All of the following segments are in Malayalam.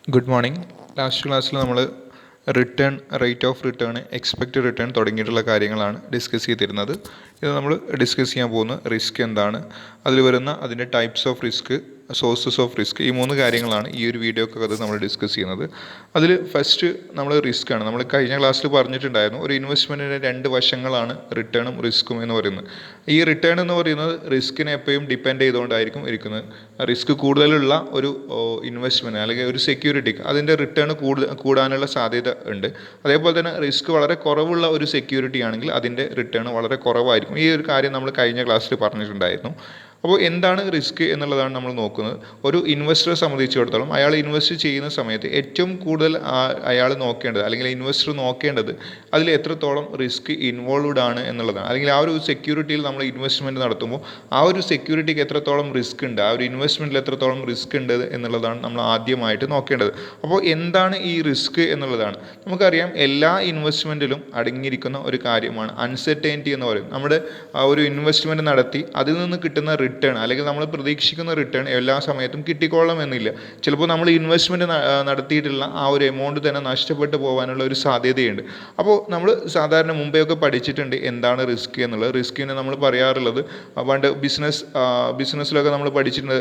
Good morning. ലാസ്റ്റ് ക്ലാസ്സിൽ നമ്മൾ return, rate of return, expected return തുടങ്ങിയിട്ടുള്ള കാര്യങ്ങളാണ് ഡിസ്കസ് ചെയ്തിരുന്നത്. ഇത് നമ്മൾ ഡിസ്കസ് ചെയ്യാൻ പോകുന്ന റിസ്ക് എന്താണ്, അതിൽ വരുന്ന അതിൻ്റെ types of risk, sources of risk, ഈ 3 കാര്യങ്ങളാണ് ഈ ഒരു വീഡിയോക്കകത്ത് നമ്മൾ ഡിസ്കസ് ചെയ്യുന്നത്. അതിൽ ഫസ്റ്റ് നമ്മൾ റിസ്ക് ആണ്. നമ്മൾ കഴിഞ്ഞ ക്ലാസ്സിൽ പറഞ്ഞിട്ടുണ്ടായിരുന്നു, ഒരു ഇൻവെസ്റ്റ്മെൻറ്റിൻ്റെ 2 വശങ്ങളാണ് റിട്ടേണും റിസ്ക്കും എന്ന് പറയുന്നത്. ഈ റിട്ടേൺ എന്ന് പറയുന്നത് റിസ്കിനെ എപ്പോഴും ഡിപ്പെൻഡ് ചെയ്തുകൊണ്ടായിരിക്കും ഇരിക്കുന്നത്. റിസ്ക് കൂടുതലുള്ള ഒരു ഇൻവെസ്റ്റ്മെൻറ്റ് അല്ലെങ്കിൽ ഒരു സെക്യൂരിറ്റിക്ക് അതിൻ്റെ റിട്ടേൺ കൂടാനുള്ള സാധ്യത ഉണ്ട്. അതേപോലെ തന്നെ റിസ്ക് വളരെ കുറവുള്ള ഒരു സെക്യൂരിറ്റി ആണെങ്കിൽ അതിൻ്റെ റിട്ടേൺ വളരെ കുറവായിരിക്കും. ഈ ഒരു കാര്യം നമ്മൾ കഴിഞ്ഞ ക്ലാസ്സിൽ പറഞ്ഞിട്ടുണ്ടായിരുന്നു. അപ്പോൾ എന്താണ് റിസ്ക് എന്നുള്ളതാണ് നമ്മൾ നോക്കുന്നത്. ഒരു ഇൻവെസ്റ്ററെ സംബന്ധിച്ചിടത്തോളം അയാൾ ഇൻവെസ്റ്റ് ചെയ്യുന്ന സമയത്ത് ഏറ്റവും കൂടുതൽ അയാൾ നോക്കേണ്ടത്, അല്ലെങ്കിൽ ഇൻവെസ്റ്റർ നോക്കേണ്ടത്, അതിൽ എത്രത്തോളം റിസ്ക് ഇൻവോൾവ്ഡ് ആണ് എന്നുള്ളതാണ്. അല്ലെങ്കിൽ ആ ഒരു സെക്യൂരിറ്റിയിൽ നമ്മൾ ഇൻവെസ്റ്റ്മെൻറ്റ് നടത്തുമ്പോൾ ആ ഒരു സെക്യൂരിറ്റിക്ക് എത്രത്തോളം റിസ്ക് ഉണ്ട്, ആ ഒരു ഇൻവെസ്റ്റ്മെൻറ്റിൽ എത്രത്തോളം റിസ്ക് ഉണ്ട് എന്നുള്ളതാണ് നമ്മൾ ആദ്യമായിട്ട് നോക്കേണ്ടത്. അപ്പോൾ എന്താണ് ഈ റിസ്ക് എന്നുള്ളതാണ്. നമുക്കറിയാം, എല്ലാ ഇൻവെസ്റ്റ്മെൻറ്റിലും അടങ്ങിയിരിക്കുന്ന ഒരു കാര്യമാണ് അൺസർട്ടൈനിറ്റി എന്ന് പറയും. നമ്മുടെ ഒരു ഇൻവെസ്റ്റ്മെൻറ്റ് നടത്തി അതിൽ നിന്ന് കിട്ടുന്ന റിട്ടേൺ, അല്ലെങ്കിൽ നമ്മൾ പ്രതീക്ഷിക്കുന്ന റിട്ടേൺ എല്ലാ സമയത്തും കിട്ടിക്കൊള്ളണമെന്നില്ല. ചിലപ്പോൾ നമ്മൾ ഇൻവെസ്റ്റ്മെൻറ്റ് നടത്തിയിട്ടുള്ള ആ ഒരു എമൗണ്ട് തന്നെ നഷ്ടപ്പെട്ടു പോകാനുള്ള ഒരു സാധ്യതയുണ്ട്. അപ്പോൾ നമ്മൾ സാധാരണ മുമ്പെയൊക്കെ പഠിച്ചിട്ടുണ്ട് എന്താണ് റിസ്ക് എന്നുള്ളത്. റിസ്കിനെ നമ്മൾ പറയാറുള്ളത്, പണ്ട് ബിസിനസ്സിലൊക്കെ നമ്മൾ പഠിച്ചിട്ടുണ്ട്,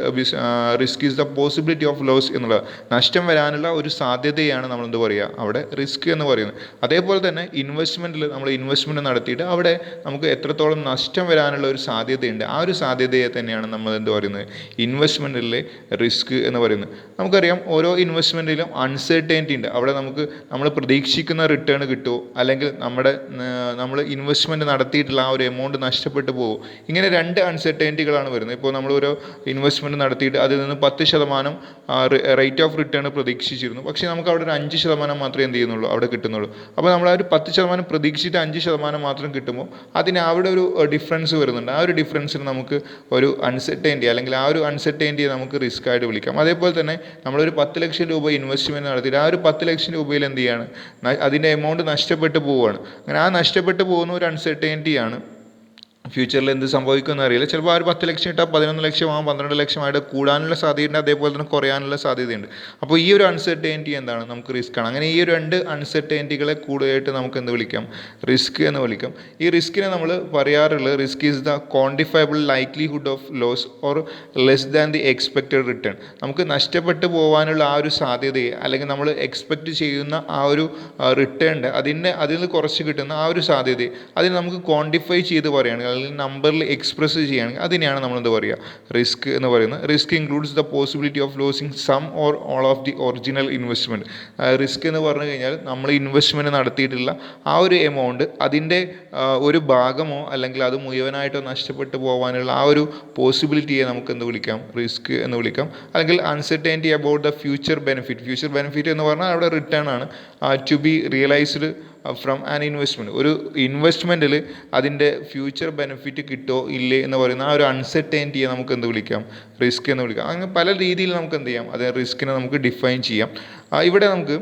risk is the possibility of loss എന്നുള്ളത്. നഷ്ടം വരാനുള്ള ഒരു സാധ്യതയാണ് നമ്മൾ എന്ത് പറയുക, അവിടെ റിസ്ക് എന്ന് പറയുന്നത്. അതേപോലെ തന്നെ ഇൻവെസ്റ്റ്മെൻറ്റിൽ നമ്മൾ ഇൻവെസ്റ്റ്മെൻറ്റ് നടത്തിയിട്ട് അവിടെ നമുക്ക് എത്രത്തോളം നഷ്ടം വരാനുള്ള ഒരു സാധ്യതയുണ്ട്, ആ ഒരു സാധ്യതയെ തന്നെയാണ് നമ്മൾ എന്ത് പറയുന്നത്, ഇൻവെസ്റ്റ്മെൻറ്റിലെ റിസ്ക് എന്ന് പറയുന്നത്. നമുക്കറിയാം, ഓരോ ഇൻവെസ്റ്റ്മെൻറ്റിലും അൺസർട്ടൈനിറ്റി ഉണ്ട്. അവിടെ നമ്മൾ പ്രതീക്ഷിക്കുന്ന റിട്ടേൺ കിട്ടുമോ, അല്ലെങ്കിൽ നമ്മൾ ഇൻവെസ്റ്റ്മെൻറ്റ് നടത്തിയിട്ടുള്ള ആ ഒരു എമൗണ്ട് നഷ്ടപ്പെട്ടു പോകുമോ, ഇങ്ങനെ 2 അൺസർട്ടൈനിറ്റികളാണ് വരുന്നത്. ഇപ്പോൾ നമ്മളൊരു ഇൻവെസ്റ്റ്മെൻറ്റ് നടത്തിയിട്ട് അതിൽ നിന്ന് 10% റേറ്റ് ഓഫ് റിട്ടേൺ പ്രതീക്ഷിച്ചിരുന്നു. പക്ഷേ നമുക്ക് അവിടെ ഒരു 5% മാത്രമേ എന്ത് ചെയ്യുന്നുള്ളൂ, അവിടെ കിട്ടുന്നുള്ളൂ. അപ്പോൾ നമ്മൾ ആ ഒരു 10% പ്രതീക്ഷിച്ചിട്ട് 5% മാത്രം കിട്ടുമ്പോൾ അതിന് അവിടെ ഒരു ഡിഫറൻസ് വരുന്നുണ്ട്. ആ ഒരു ഡിഫറൻസിന് നമുക്ക് ഒരു അൺസർട്ടൈനിറ്റി, അല്ലെങ്കിൽ ആ ഒരു അൺസർട്ടൈനിറ്റിയെ നമുക്ക് റിസ്ക് ആയിട്ട് വിളിക്കാം. അതേപോലെ തന്നെ നമ്മളൊരു 10 ലക്ഷം രൂപ ഇൻവെസ്റ്റ്മെൻറ്റ് നടത്തിയിട്ട് ആ ഒരു 10 ലക്ഷം രൂപയിൽ എന്ത് ചെയ്യാണ്, അതിൻ്റെ എമൗണ്ട് നഷ്ടപ്പെട്ടു പോവുകയാണ്. അങ്ങനെ ആ നഷ്ടപ്പെട്ടു പോകുന്ന ഒരു അൺസർട്ടൈനിറ്റിയാണ്. ഫ്യൂച്ചറിൽ എന്ത് സംഭവിക്കുമെന്ന് അറിയില്ല. ചിലപ്പോൾ ആ ഒരു 10 ലക്ഷം ഇട്ടാൽ 11 ലക്ഷമാകും, 12 ലക്ഷമായിട്ട് കൂടാനുള്ള സാധ്യതയുണ്ട്, അതേപോലെ തന്നെ കുറയാനുള്ള സാധ്യതയുണ്ട്. അപ്പോൾ ഈ ഒരു അൺസർട്ടൈനിറ്റി എന്താണ്, നമുക്ക് റിസ്ക്കാണ്. അങ്ങനെ ഈ ഒരു 2 അൺസർട്ടൈനിറ്റികളെ കൂടുതലായിട്ട് നമുക്ക് എന്ത് വിളിക്കാം, റിസ്ക് എന്ന് വിളിക്കാം. ഈ റിസ്കിനെ നമ്മൾ പറയാറുള്ളത്, risk is the quantifiable likelihood of loss or less than the expected return. നമുക്ക് നഷ്ടപ്പെട്ടു പോകാനുള്ള ആ ഒരു സാധ്യതയെ, അല്ലെങ്കിൽ നമ്മൾ എക്സ്പെക്റ്റ് ചെയ്യുന്ന ആ ഒരു റിട്ടേൺ, അതിൽ നിന്ന് കുറച്ച് കിട്ടുന്ന ആ ഒരു സാധ്യതയെ, അതിന് നമുക്ക് ക്വാണ്ടിഫൈ ചെയ്ത് പറയുകയാണെങ്കിൽ, അല്ലെങ്കിൽ നമ്പറിൽ എക്സ്പ്രസ് ചെയ്യുകയാണെങ്കിൽ അതിനെയാണ് നമ്മൾ എന്ത് പറയുക, റിസ്ക് എന്ന് പറയുന്നത്. Risk includes the possibility of losing some or all of the original investment. Risk എന്ന് പറഞ്ഞു കഴിഞ്ഞാൽ നമ്മൾ ഇൻവെസ്റ്റ്മെൻറ്റ് നടത്തിയിട്ടുള്ള ആ ഒരു എമൗണ്ട്, അതിൻ്റെ ഒരു ഭാഗമോ അല്ലെങ്കിൽ അത് മുഴുവനായിട്ടോ നഷ്ടപ്പെട്ടു പോകാനുള്ള ആ ഒരു പോസിബിലിറ്റിയെ നമുക്ക് എന്ത് വിളിക്കാം, റിസ്ക് എന്ന് വിളിക്കാം. അല്ലെങ്കിൽ uncertainty about the future benefit എന്ന് പറഞ്ഞാൽ അവിടെ റിട്ടേൺ ആണ്, to be realised from an investment. ഒരു ഇൻവെസ്റ്റ്മെൻറ്റിൽ അതിൻ്റെ ഫ്യൂച്ചർ ബെനിഫിറ്റ് കിട്ടുമോ ഇല്ലേ എന്ന് പറയുന്ന ആ ഒരു അൺസർട്ടൈനിറ്റിയെ നമുക്ക് എന്ത് വിളിക്കാം, റിസ്ക് എന്ന് വിളിക്കാം. അങ്ങനെ പല രീതിയിൽ നമുക്ക് എന്ത് ചെയ്യാം, അത് റിസ്കിനെ നമുക്ക് ഡിഫൈൻ ചെയ്യാം. ഇവിടെ നമുക്ക്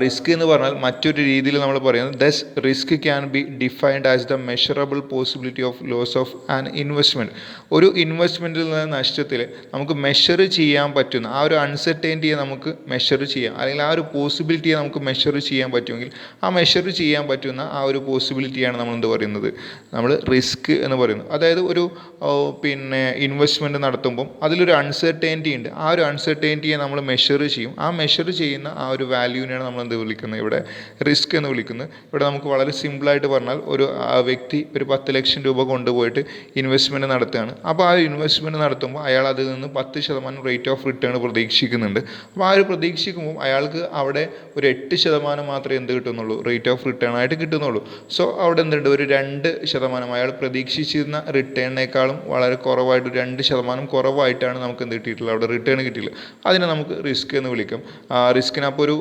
റിസ്ക് എന്ന് പറഞ്ഞാൽ മറ്റൊരു രീതിയിൽ നമ്മൾ പറയുന്നത്, thus risk can be defined as the measurable possibility of loss of an investment. ഒരു ഇൻവെസ്റ്റ്മെൻറ്റിൽ നിന്ന് നഷ്ടത്തിൽ നമുക്ക് മെഷർ ചെയ്യാൻ പറ്റുന്ന ആ ഒരു അൺസർട്ടൈനിറ്റിയെ നമുക്ക് മെഷർ ചെയ്യാം, അല്ലെങ്കിൽ ആ ഒരു പോസിബിലിറ്റിയെ നമുക്ക് മെഷർ ചെയ്യാൻ പറ്റുമെങ്കിൽ ആ മെഷർ ചെയ്യാൻ പറ്റുന്ന ആ ഒരു പോസിബിലിറ്റിയാണ് നമ്മൾ എന്ത് പറയുന്നത്, നമ്മൾ റിസ്ക് എന്ന് പറയുന്നത്. അതായത് ഒരു ഇൻവെസ്റ്റ്മെൻറ്റ് നടത്തുമ്പം അതിലൊരു അൺസർട്ടൈനിറ്റി ഉണ്ട്. ആ ഒരു അൺസർട്ടൈനിറ്റിയെ നമ്മൾ മെഷർ ചെയ്യും. ആ മെഷർ ചെയ്യുന്ന ആ ഒരു വാല്യൂവിനെയാണ് നമ്മൾ എന്ത് വിളിക്കുന്നത്, ഇവിടെ റിസ്ക് എന്ന് വിളിക്കുന്നത്. ഇവിടെ നമുക്ക് വളരെ സിമ്പിളായിട്ട് പറഞ്ഞാൽ, ഒരു വ്യക്തി ഒരു 10 ലക്ഷം രൂപ കൊണ്ടുപോയിട്ട് ഇൻവെസ്റ്റ്മെൻറ്റ് നടത്തുകയാണ്. അപ്പോൾ ആ ഇൻവെസ്റ്റ്മെൻറ്റ് നടത്തുമ്പോൾ അയാൾ അതിൽ നിന്ന് 10% റേറ്റ് ഓഫ് റിട്ടേൺ പ്രതീക്ഷിക്കുന്നുണ്ട്. അപ്പോൾ ആ ഒരു പ്രതീക്ഷിക്കുമ്പോൾ അയാൾക്ക് അവിടെ ഒരു 8% മാത്രമേ എന്ത് കിട്ടുന്നുള്ളൂ, റേറ്റ് ഓഫ് റിട്ടേൺ ആയിട്ട് കിട്ടുന്നുള്ളൂ. സോ അവിടെ എന്തുണ്ട്, ഒരു 2% അയാൾ പ്രതീക്ഷിച്ചിരുന്ന റിട്ടേണിനേക്കാളും വളരെ കുറവായിട്ട്, 2% കുറവായിട്ടാണ് നമുക്ക് എന്ത് കിട്ടിയിട്ടുള്ളത്, അവിടെ റിട്ടേൺ കിട്ടിയില്ല. അതിനെ നമുക്ക് റിസ്ക് എന്ന് വിളിക്കാം. റിസ്കിന് അപ്പോൾ ഒരു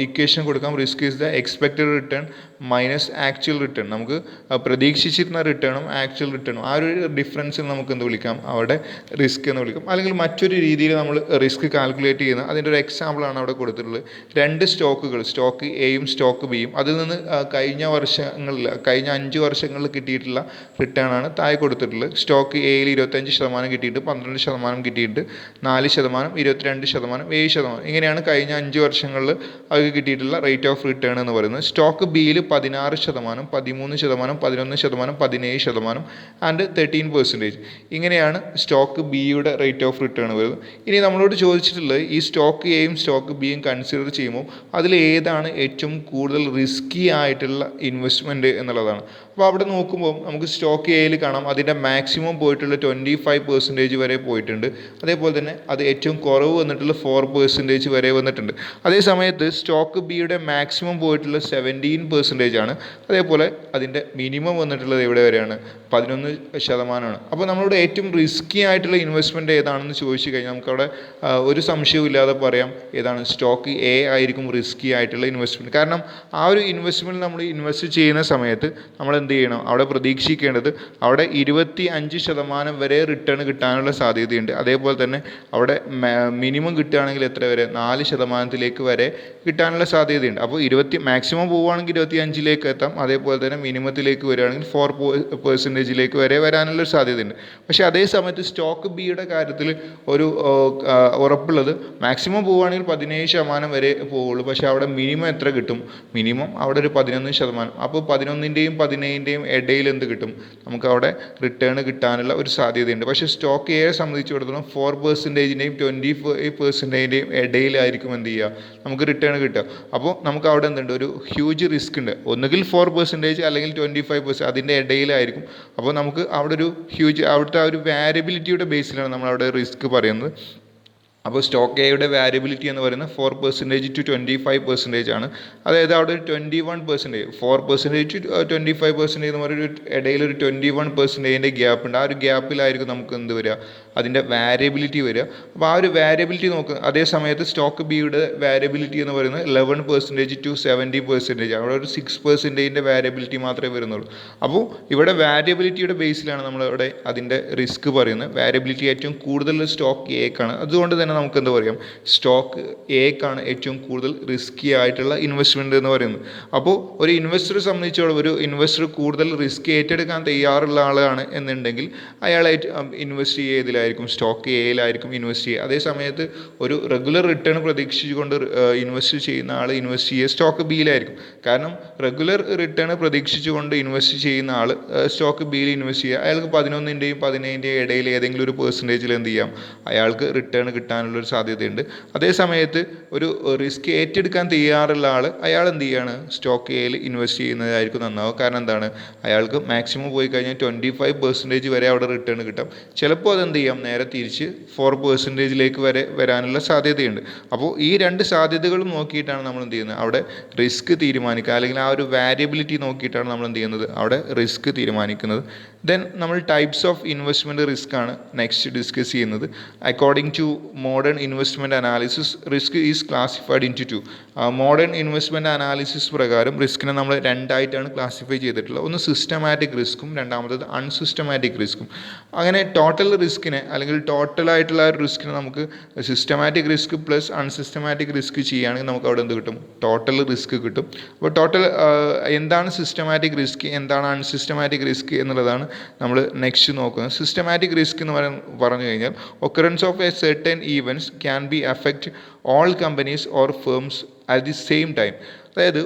ഇക്വേഷൻ കൊടുക്കാം, risk is the expected return minus actual return. നമുക്ക് പ്രതീക്ഷിച്ചിരുന്ന റിട്ടേണും ആക്ച്വൽ റിട്ടേണും ആ ഒരു ഡിഫറൻസിന് നമുക്ക് എന്ത് വിളിക്കാം, അവിടെ റിസ്ക് എന്ന് വിളിക്കാം. അല്ലെങ്കിൽ മറ്റൊരു രീതിയിൽ നമ്മൾ റിസ്ക് കാൽക്കുലേറ്റ് ചെയ്യുന്ന അതിൻ്റെ ഒരു എക്സാമ്പിളാണ് അവിടെ കൊടുത്തിട്ടുള്ളത്. രണ്ട് സ്റ്റോക്കുകൾ, സ്റ്റോക്ക് എയും സ്റ്റോക്ക് ബിയും, അതിൽ നിന്ന് കഴിഞ്ഞ 5 വർഷങ്ങളിൽ കിട്ടിയിട്ടുള്ള റിട്ടേൺ ആണ് താഴെ കൊടുത്തിട്ടുള്ളത്. സ്റ്റോക്ക് എയിൽ 25% കിട്ടിയിട്ട് 12% കിട്ടിയിട്ട് 4%, 22%, 7%, ഇങ്ങനെയാണ് കഴിഞ്ഞ 5 വർഷങ്ങളിൽ അവർക്ക് കിട്ടിയിട്ടുള്ള റേറ്റ് ഓഫ് റിട്ടേൺ എന്ന് പറയുന്നത്. സ്റ്റോക്ക് ബിയിൽ 16%, 13%, 11%, 17% ആൻഡ് 13%. ഇങ്ങനെയാണ് സ്റ്റോക്ക് ബിയുടെ റേറ്റ് ഓഫ് റിട്ടേൺ വരുന്നത്. ഇനി നമ്മളോട് ചോദിച്ചിട്ടുള്ളത് ഈ സ്റ്റോക്ക് എയും സ്റ്റോക്ക് ബിയും കൺസിഡർ ചെയ്യുമ്പോൾ അതിൽ ഏതാണ് ഏറ്റവും കൂടുതൽ റിസ്കി ആയിട്ടുള്ള ഇൻവെസ്റ്റ്മെൻറ്റ് എന്നുള്ളതാണ്. അപ്പോൾ അവിടെ നോക്കുമ്പോൾ നമുക്ക് സ്റ്റോക്ക് എയിൽ കാണാം അതിൻ്റെ മാക്സിമം പോയിട്ടുള്ള 25% വരെ പോയിട്ടുണ്ട്. അതേപോലെ തന്നെ അത് ഏറ്റവും കുറവ് വന്നിട്ടുള്ള 4% വരെ വന്നിട്ടുണ്ട്. അതേ സമയത്ത് സ്റ്റോക്ക് ബിയുടെ മാക്സിമം പോയിട്ടുള്ള 17% ആണ്. അതേപോലെ അതിൻ്റെ മിനിമം വന്നിട്ടുള്ളത് എവിടെ വരെയാണ്, 11%. അപ്പോൾ നമ്മളോട് ഏറ്റവും റിസ്കി ആയിട്ടുള്ള ഇൻവെസ്റ്റ്മെൻറ്റ് ഏതാണെന്ന് ചോദിച്ചു കഴിഞ്ഞാൽ നമുക്കവിടെ ഒരു സംശയവും ഇല്ലാതെ പറയാം ഏതാണ്, സ്റ്റോക്ക് എ ആയിരിക്കും റിസ്കി ആയിട്ടുള്ള ഇൻവെസ്റ്റ്മെൻറ്റ്. കാരണം ആ ഒരു ഇൻവെസ്റ്റ്മെൻറ്റ് നമ്മൾ ഇൻവെസ്റ്റ് ചെയ്യുന്ന സമയത്ത് നമ്മൾ എന്ത് ചെയ്യണം, അവിടെ പ്രതീക്ഷിക്കേണ്ടത് അവിടെ 25% വരെ റിട്ടേൺ കിട്ടാനുള്ള സാധ്യതയുണ്ട്. അതേപോലെ തന്നെ അവിടെ മിനിമം കിട്ടുകയാണെങ്കിൽ എത്ര വരെ, 4% വരെ കിട്ടാനുള്ള സാധ്യതയുണ്ട്. അപ്പോൾ മാക്സിമം പോവുകയാണെങ്കിൽ 25% എത്താം. അതേപോലെ തന്നെ മിനിമത്തിലേക്ക് വരികയാണെങ്കിൽ 4% വരെ വരാനുള്ള സാധ്യതയുണ്ട്. പക്ഷേ അതേ സമയത്ത് സ്റ്റോക്ക് ബിയുടെ കാര്യത്തിൽ ഒരു ഉറപ്പുള്ളത് മാക്സിമം പോവുകയാണെങ്കിൽ 17% വരെ പോവുള്ളൂ. പക്ഷേ അവിടെ മിനിമം എത്ര കിട്ടും, മിനിമം അവിടെ ഒരു 11%. അപ്പോൾ 11-ൻ്റെയും 17-ൻ്റെയും ഇടയിൽ എന്ത് കിട്ടും, നമുക്ക് അവിടെ റിട്ടേൺ കിട്ടാനുള്ള ഒരു സാധ്യതയുണ്ട്. പക്ഷേ സ്റ്റോക്ക് എയെ സംബന്ധിച്ചിടത്തോളം 4%-ൻ്റെയും 25%-ൻ്റെയും ഇടയിലായിരിക്കും എന്ത് ചെയ്യുക, നമുക്ക് റിട്ടേൺ കിട്ടുക. അപ്പോൾ നമുക്ക് അവിടെ എന്തുണ്ട്, ഒരു ഹ്യൂജ് റിസ്ക് ഉണ്ട്. ഒന്നുകിൽ 4% അല്ലെങ്കിൽ 25%, അതിൻ്റെ ഇടയിലായിരിക്കും. അപ്പോൾ നമുക്ക് അവിടെ ഒരു അവിടുത്തെ ആ ഒരു വാരിയബിലിറ്റിയുടെ ബേസിലാണ് നമ്മളവിടെ റിസ്ക് പറയുന്നത്. അപ്പോൾ സ്റ്റോക്ക് എയുടെ വാരിയബിലിറ്റി എന്ന് പറയുന്നത് 4% to 25% ആണ്. അതായത് അവിടെ ഒരു 21%, 4% to 25% എന്ന് പറയുന്ന ഇടയിൽ ഒരു 21%-ൻ്റെ ഗ്യാപ്പ് ഉണ്ട്. ആ ഒരു ഗ്യാപ്പിലായിരിക്കും നമുക്ക് എന്ത് വരിക, അതിൻ്റെ വാരിയബിലിറ്റി വരിക. അപ്പോൾ ആ ഒരു വാരിയബിലിറ്റി നോക്കുക. അതേ സമയത്ത് സ്റ്റോക്ക് ബിയുടെ വാരിയബിലിറ്റി എന്ന് പറയുന്നത് 11% to 70%. അവിടെ ഒരു 6%-ൻ്റെ വാരിയബിലിറ്റി മാത്രമേ വരുന്നുള്ളൂ. അപ്പോൾ ഇവിടെ വാരിയബിലിറ്റിയുടെ ബേസിലാണ് നമ്മളിവിടെ അതിൻ്റെ റിസ്ക് പറയുന്നത്. വാരിയബിലിറ്റി ഏറ്റവും കൂടുതൽ സ്റ്റോക്ക് എക്കാണ്. അതുകൊണ്ട് തന്നെ നമുക്ക് എന്താ പറയാം, സ്റ്റോക്ക് എക്കാണ് ഏറ്റവും കൂടുതൽ റിസ്കി ആയിട്ടുള്ള ഇൻവെസ്റ്റ്മെൻറ്റ് എന്ന് പറയുന്നത്. അപ്പോൾ ഒരു ഇൻവെസ്റ്ററെ സംബന്ധിച്ചോളം ഒരു ഇൻവെസ്റ്റർ കൂടുതൽ റിസ്ക് ഏറ്റെടുക്കാൻ തയ്യാറുള്ള ആളാണ് എന്നുണ്ടെങ്കിൽ അയാൾ ഇൻവെസ്റ്റ് ചെയ്തതിലായിരിക്കും, സ്റ്റോക്ക് എയിലായിരിക്കും ഇൻവെസ്റ്റ് ചെയ്യുക. അതേ സമയത്ത് ഒരു റെഗുലർ റിട്ടേൺ പ്രതീക്ഷിച്ചുകൊണ്ട് ഇൻവെസ്റ്റ് ചെയ്യുന്ന ആൾ ഇൻവെസ്റ്റ് ചെയ്യുക സ്റ്റോക്ക് ബിയിലായിരിക്കും. കാരണം റെഗുലർ റിട്ടേൺ പ്രതീക്ഷിച്ചുകൊണ്ട് ഇൻവെസ്റ്റ് ചെയ്യുന്ന ആൾ സ്റ്റോക്ക് ബിയിൽ ഇൻവെസ്റ്റ് ചെയ്യുക, അയാൾക്ക് 11-ൻ്റെയും 17-ൻ്റെയും ഇടയിൽ ഏതെങ്കിലും ഒരു പെർസെൻറ്റേജിൽ എന്ത് ചെയ്യാം, അയാൾക്ക് റിട്ടേൺ കിട്ടാനുള്ളൊരു സാധ്യതയുണ്ട്. അതേ സമയത്ത് ഒരു റിസ്ക് ഏറ്റെടുക്കാൻ തയ്യാറുള്ള ആൾ അയാൾ എന്ത് ചെയ്യുകയാണ്, സ്റ്റോക്ക് എയിൽ ഇൻവെസ്റ്റ് ചെയ്യുന്നതായിരിക്കും നന്നാവും. കാരണം എന്താണ്, അയാൾക്ക് മാക്സിമം പോയി കഴിഞ്ഞാൽ 25% വരെ അവിടെ റിട്ടേൺ കിട്ടും. ചിലപ്പോൾ അതെന്ത് ചെയ്യാം, നേരെ തിരിച്ച് 4%-ലേക്ക് വരെ വരാനുള്ള സാധ്യതയുണ്ട്. അപ്പോൾ ഈ രണ്ട് സാധ്യതകളും നോക്കിയിട്ടാണ് നമ്മൾ എന്ത് ചെയ്യുന്നത്, അവിടെ റിസ്ക് തീരുമാനിക്കുക. അല്ലെങ്കിൽ ആ ഒരു വാരിയബിലിറ്റി നോക്കിയിട്ടാണ് നമ്മൾ എന്ത് ചെയ്യുന്നത്, അവിടെ റിസ്ക് തീരുമാനിക്കുന്നത്. ദെൻ നമ്മൾ ടൈപ്സ് ഓഫ് ഇൻവെസ്റ്റ്മെൻറ്റ് റിസ്ക് ആണ് നെക്സ്റ്റ് ഡിസ്കസ് ചെയ്യുന്നത്. According to modern investment analysis risk is classified into 2. Modern investment analysis പ്രകാരം റിസ്കിനെ നമ്മൾ രണ്ടായിട്ടാണ് ക്ലാസിഫൈ ചെയ്തിട്ടുള്ളത്. ഒന്ന് സിസ്റ്റമാറ്റിക് റിസ്ക്കും രണ്ടാമത്തത് അൺസിസ്റ്റമാറ്റിക് റിസ്ക്കും. അങ്ങനെ ടോട്ടൽ റിസ്കിനെ അല്ലെങ്കിൽ ടോട്ടലായിട്ടുള്ള ഒരു റിസ്കിനെ നമുക്ക് systematic risk plus unsystematic risk ചെയ്യുകയാണെങ്കിൽ നമുക്ക് അവിടെ എന്ത് കിട്ടും, ടോട്ടൽ റിസ്ക് കിട്ടും. അപ്പോൾ ടോട്ടൽ എന്താണ് സിസ്റ്റമാറ്റിക് റിസ്ക്, എന്താണ് അൺസിസ്റ്റമാറ്റിക് റിസ്ക് എന്നുള്ളതാണ് നമ്മൾ നെക്സ്റ്റ് നോക്കുന്നത്. സിസ്റ്റമാറ്റിക് റിസ്ക് എന്ന് പറഞ്ഞു കഴിഞ്ഞാൽ occurrence of A certain events can be affect all companies or firms at the same time. അതായത്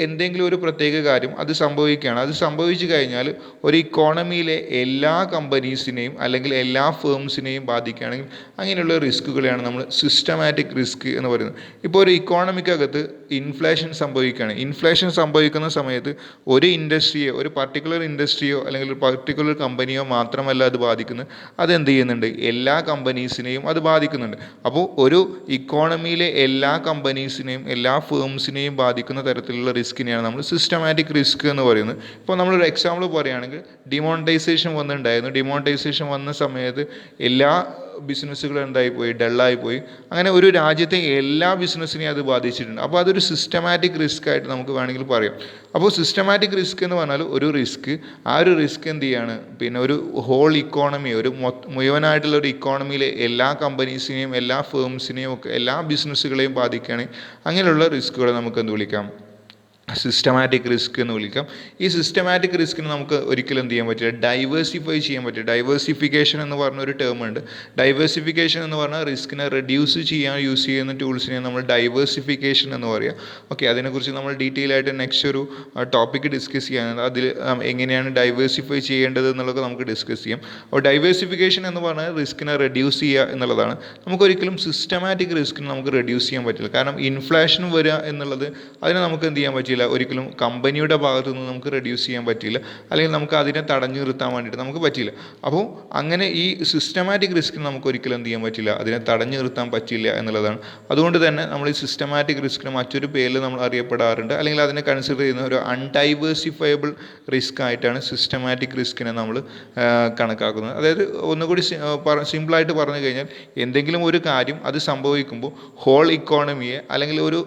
എന്തെങ്കിലും ഒരു പ്രത്യേക കാര്യം അത് സംഭവിക്കുകയാണ്, അത് സംഭവിച്ചു കഴിഞ്ഞാൽ ഒരു ഇക്കോണമിയിലെ എല്ലാ കമ്പനീസിനെയും അല്ലെങ്കിൽ എല്ലാ ഫേംസിനെയും ബാധിക്കുകയാണെങ്കിൽ അങ്ങനെയുള്ള റിസ്കുകളെയാണ് നമ്മൾ സിസ്റ്റമാറ്റിക് റിസ്ക് എന്ന് പറയുന്നത്. ഇപ്പോൾ ഒരു ഇക്കോണമിക്കകത്ത് ഇൻഫ്ലേഷൻ സംഭവിക്കുകയാണ്. ഇൻഫ്ലേഷൻ സംഭവിക്കുന്ന സമയത്ത് ഒരു ഇൻഡസ്ട്രിയോ ഒരു പർട്ടിക്കുലർ ഇൻഡസ്ട്രിയോ അല്ലെങ്കിൽ ഒരു പർട്ടിക്കുലർ കമ്പനിയോ മാത്രമല്ല അത് ബാധിക്കുന്നത്, അതെന്ത് ചെയ്യുന്നുണ്ട്, എല്ലാ കമ്പനീസിനെയും അത് ബാധിക്കുന്നുണ്ട്. അപ്പോൾ ഒരു ഇക്കോണമിയിലെ എല്ലാ കമ്പനീസിനെയും എല്ലാ ഫേംസിനെയും ബാധിക്കുന്ന തരത്തിലുള്ള റിസ്കിനെയാണ് നമ്മൾ സിസ്റ്റമാറ്റിക് റിസ്ക് എന്ന് പറയുന്നത്. ഇപ്പോൾ നമ്മളൊരു എക്സാമ്പിൾ പറയുകയാണെങ്കിൽ ഡിമോണിറ്റൈസേഷൻ വന്നിട്ടുണ്ടായിരുന്നു. ഡിമോണിറ്റൈസേഷൻ വന്ന സമയത്ത് എല്ലാ ബിസിനസ്സുകൾ എന്തായിപ്പോയി, ഡള്ളായിപ്പോയി. അങ്ങനെ ഒരു രാജ്യത്തെ എല്ലാ ബിസിനസ്സിനെയും അത് ബാധിച്ചിട്ടുണ്ട്. അപ്പോൾ അതൊരു സിസ്റ്റമാറ്റിക് റിസ്ക് ആയിട്ട് നമുക്ക് വേണമെങ്കിൽ പറയാം. അപ്പോൾ സിസ്റ്റമാറ്റിക് റിസ്ക് എന്ന് പറഞ്ഞാൽ ഒരു റിസ്ക്, ആ ഒരു റിസ്ക് എന്ത് ചെയ്യാണ്, പിന്നെ ഒരു ഹോൾ ഇക്കോണമി, ഒരു മുഴുവനായിട്ടുള്ള ഒരു ഇക്കോണമിയിലെ എല്ലാ കമ്പനീസിനെയും എല്ലാ ഫേംസിനെയും ഒക്കെ എല്ലാ ബിസിനസ്സുകളെയും ബാധിക്കുകയാണെങ്കിൽ അങ്ങനെയുള്ള റിസ്ക്കുകളെ നമുക്ക് എന്ത് വിളിക്കാം, സിസ്റ്റമാറ്റിക് റിസ്ക് എന്ന് വിളിക്കാം. ഈ സിസ്റ്റമാറ്റിക് റിസ്കിന് നമുക്ക് ഒരിക്കലും എന്ത് ചെയ്യാൻ പറ്റില്ല, ഡൈവേഴ്സിഫൈ ചെയ്യാൻ പറ്റില്ല. ഡൈവേഴ്സിഫിക്കേഷൻ എന്ന് പറഞ്ഞൊരു ടേം ഉണ്ട്. ഡൈവേഴ്സിഫിക്കേഷൻ എന്ന് പറഞ്ഞാൽ റിസ്കിനെ റെഡ്യൂസ് ചെയ്യാൻ യൂസ് ചെയ്യുന്ന ടൂൾസിനെ നമ്മൾ ഡൈവേഴ്സിഫിക്കേഷൻ എന്ന് പറയാം. ഓക്കെ, അതിനെക്കുറിച്ച് നമ്മൾ ഡീറ്റെയിൽ ആയിട്ട് നെക്സ്റ്റ് ഒരു ടോപ്പിക്ക് ഡിസ്കസ് ചെയ്യാനുണ്ട്. അതിൽ എങ്ങനെയാണ് ഡൈവേഴ്സിഫൈ ചെയ്യേണ്ടത് എന്നുള്ളത് നമുക്ക് ഡിസ്കസ് ചെയ്യാം. അപ്പോൾ ഡൈവേഴ്സിഫിക്കേഷൻ എന്ന് പറഞ്ഞാൽ റിസ്കിനെ റെഡ്യൂസ് ചെയ്യുക എന്നുള്ളതാണ്. നമുക്കൊരിക്കലും സിസ്റ്റമാറ്റിക് റിസ്കിന് നമുക്ക് റെഡ്യൂസ് ചെയ്യാൻ പറ്റില്ല. കാരണം ഇൻഫ്ലേഷൻ വരിക എന്നുള്ളത് അതിനെ നമുക്ക് എന്ത് ചെയ്യാൻ പറ്റില്ല, ഒരിക്കലും കമ്പനിയുടെ ഭാഗത്തു നിന്ന് നമുക്ക് റെഡ്യൂസ് ചെയ്യാൻ പറ്റില്ല, അല്ലെങ്കിൽ നമുക്ക് അതിനെ തടഞ്ഞു നിർത്താൻ വേണ്ടിയിട്ട് നമുക്ക് പറ്റില്ല. അപ്പോൾ അങ്ങനെ ഈ സിസ്റ്റമാറ്റിക് റിസ്കിന് നമുക്ക് ഒരിക്കലും എന്ത് ചെയ്യാൻ പറ്റില്ല, അതിനെ തടഞ്ഞു നിർത്താൻ പറ്റില്ല എന്നുള്ളതാണ്. അതുകൊണ്ട് തന്നെ നമ്മൾ ഈ സിസ്റ്റമാറ്റിക് റിസ്കിന് മറ്റൊരു പേരിൽ നമ്മൾ അറിയപ്പെടാറുണ്ട്, അല്ലെങ്കിൽ അതിനെ കൺസിഡർ ചെയ്യുന്ന ഒരു അൺഡൈവേഴ്സിഫയബിൾ റിസ്ക് ആയിട്ടാണ് സിസ്റ്റമാറ്റിക് റിസ്കിനെ നമ്മൾ കണക്കാക്കുന്നത്. അതായത് ഒന്നുകൂടി സിമ്പിളായിട്ട് പറഞ്ഞു കഴിഞ്ഞാൽ, എന്തെങ്കിലും ഒരു കാര്യം അത് സംഭവിക്കുമ്പോൾ ഹോൾ ഇക്കോണമിയെ അല്ലെങ്കിൽ ഒരു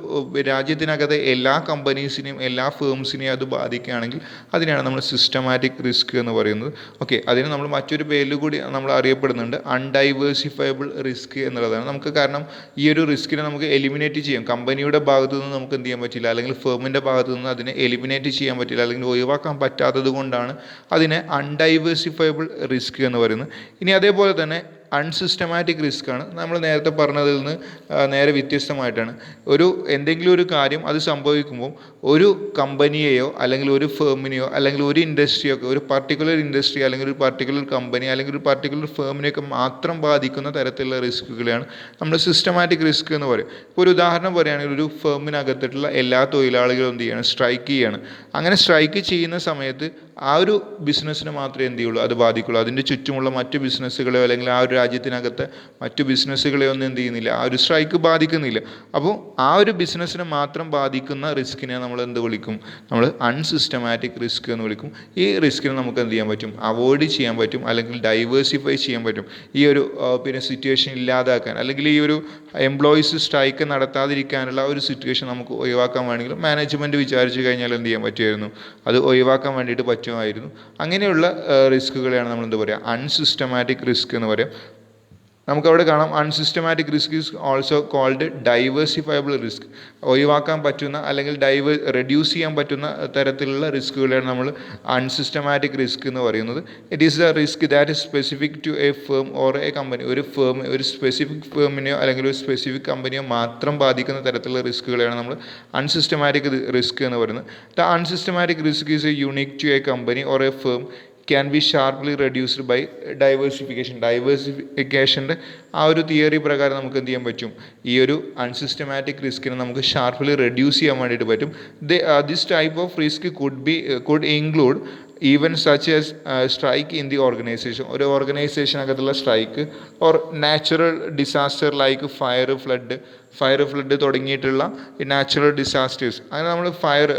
രാജ്യത്തിനകത്തെ എല്ലാ കമ്പനീസിനെയും എല്ലാ ഫേംസിനെയും അത് ബാധിക്കുകയാണെങ്കിൽ അതിനെയാണ് നമ്മൾ സിസ്റ്റമാറ്റിക് റിസ്ക് എന്ന് പറയുന്നത്. ഓക്കെ, അതിന് നമ്മൾ മറ്റൊരു പേരിൽ കൂടി നമ്മൾ അറിയപ്പെടുന്നുണ്ട്, അൺഡൈവേഴ്സിഫയബിൾ റിസ്ക് എന്നുള്ളതാണ്. നമുക്ക് കാരണം ഈ ഒരു റിസ്കിനെ നമുക്ക് എലിമിനേറ്റ് ചെയ്യാം. കമ്പനിയുടെ ഭാഗത്തു നിന്ന് നമുക്ക് എന്ത് ചെയ്യാൻ പറ്റില്ല, അല്ലെങ്കിൽ ഫേമിൻ്റെ ഭാഗത്തു നിന്ന് അതിനെ എലിമിനേറ്റ് ചെയ്യാൻ പറ്റില്ല, അല്ലെങ്കിൽ ഒഴിവാക്കാൻ പറ്റാത്തത് കൊണ്ടാണ് അതിനെ അൺഡൈവേഴ്സിഫയബിൾ റിസ്ക് എന്ന് പറയുന്നത്. ഇനി അതേപോലെ തന്നെ അൺസിസ്റ്റമാറ്റിക് റിസ്ക് ആണ്. നമ്മൾ നേരത്തെ പറഞ്ഞതിൽ നിന്ന് നേരെ വ്യത്യസ്തമായിട്ടാണ്. എന്തെങ്കിലും ഒരു കാര്യം അത് സംഭവിക്കുമ്പോൾ ഒരു കമ്പനിയെയോ അല്ലെങ്കിൽ ഒരു ഫേമിനെയോ അല്ലെങ്കിൽ ഒരു ഇൻഡസ്ട്രിയോ ഒക്കെ, ഒരു പർട്ടിക്കുലർ ഇൻഡസ്ട്രി അല്ലെങ്കിൽ ഒരു പർട്ടിക്കുലർ കമ്പനി അല്ലെങ്കിൽ ഒരു പർട്ടിക്കുലർ ഫേമിനെയൊക്കെ മാത്രം ബാധിക്കുന്ന തരത്തിലുള്ള റിസ്കുകളെയാണ് നമ്മൾ സിസ്റ്റമാറ്റിക് റിസ്ക് എന്ന് പറയും. ഇപ്പോൾ ഒരു ഉദാഹരണം പറയുകയാണെങ്കിൽ, ഒരു ഫേമിനകത്തിട്ടുള്ള എല്ലാ തൊഴിലാളികളും എന്ത് ചെയ്യണം, സ്ട്രൈക്ക് ചെയ്യണം. അങ്ങനെ സ്ട്രൈക്ക് ചെയ്യുന്ന സമയത്ത് ആ ഒരു ബിസിനസ്സിനെ മാത്രമേ എന്ത് ചെയ്യുള്ളൂ, അത് ബാധിക്കുള്ളൂ. അതിൻ്റെ ചുറ്റുമുള്ള മറ്റു ബിസിനസ്സുകളെയോ അല്ലെങ്കിൽ ആ ഒരു രാജ്യത്തിനകത്തെ മറ്റു ബിസിനസ്സുകളെയോ ഒന്നും എന്ത് ചെയ്യുന്നില്ല, ആ ഒരു സ്ട്രൈക്ക് ബാധിക്കുന്നില്ല. അപ്പോൾ ആ ഒരു ബിസിനസ്സിനെ മാത്രം ബാധിക്കുന്ന റിസ്കിനെ നമ്മൾ എന്ത് വിളിക്കും, നമ്മൾ അൺസിസ്റ്റമാറ്റിക് റിസ്ക് എന്ന് വിളിക്കും. ഈ റിസ്കിനെ നമുക്ക് എന്ത് ചെയ്യാൻ പറ്റും, അവോയ്ഡ് ചെയ്യാൻ പറ്റും, അല്ലെങ്കിൽ ഡൈവേഴ്സിഫൈ ചെയ്യാൻ പറ്റും. ഈ ഒരു പിന്നെ സിറ്റുവേഷൻ ഇല്ലാതാക്കാൻ, അല്ലെങ്കിൽ ഈ ഒരു എംപ്ലോയീസ് സ്ട്രൈക്ക് നടത്താതിരിക്കാനുള്ള ഒരു സിറ്റുവേഷൻ നമുക്ക് ഒഴിവാക്കാൻ വേണമെങ്കിൽ മാനേജ്മെൻറ്റ് വിചാരിച്ചു കഴിഞ്ഞാൽ എന്ത് ചെയ്യാൻ പറ്റുമായിരുന്നു, അത് ഒഴിവാക്കാൻ വേണ്ടിയിട്ട് പറ്റുമായിരുന്നു. അങ്ങനെയുള്ള റിസ്കുകളെയാണ് നമ്മൾ എന്ത് പറയുക, അൺസിസ്റ്റമാറ്റിക് റിസ്ക് എന്ന് പറയാം. നമുക്കവിടെ കാണാം, unsystematic risk is also called diversifiable risk. ഒഴിവാക്കാൻ പറ്റുന്ന അല്ലെങ്കിൽ റെഡ്യൂസ് ചെയ്യാൻ പറ്റുന്ന തരത്തിലുള്ള റിസ്കുകളാണ് നമ്മൾ അൺസിസ്റ്റമാറ്റിക് റിസ്ക് എന്ന് പറയുന്നത്. It is the risk that is specific to a firm or a company. ഒരു സ്പെസിഫിക് ഫേമിനെയോ അല്ലെങ്കിൽ ഒരു സ്പെസിഫിക് കമ്പനിയോ മാത്രം ബാധിക്കുന്ന തരത്തിലുള്ള റിസ്കുകളാണ് നമ്മൾ അൺസിസ്റ്റമാറ്റിക് റിസ്ക് എന്ന് പറയുന്നത്. The unsystematic risk is a unique to a company or a firm can be sharply reduced by diversification. ഡൈവേഴ്സിഫിക്കേഷൻ്റെ ആ ഒരു തിയറി പ്രകാരം നമുക്ക് എന്ത് ചെയ്യാൻ പറ്റും, ഈ ഒരു അൺസിസ്റ്റമാറ്റിക് റിസ്കിനെ നമുക്ക് ഷാർപ്പ്ലി റെഡ്യൂസ് ചെയ്യാൻ വേണ്ടിയിട്ട് പറ്റും. This type of risk could include even such as strike in the organization. ഒരു ഓർഗനൈസേഷനകത്തുള്ള strike, or natural disaster like fire flood തുടങ്ങിയിട്ടുള്ള ഈ നാച്ചുറൽ ഡിസാസ്റ്റേഴ്സ്. അങ്ങനെ നമ്മൾ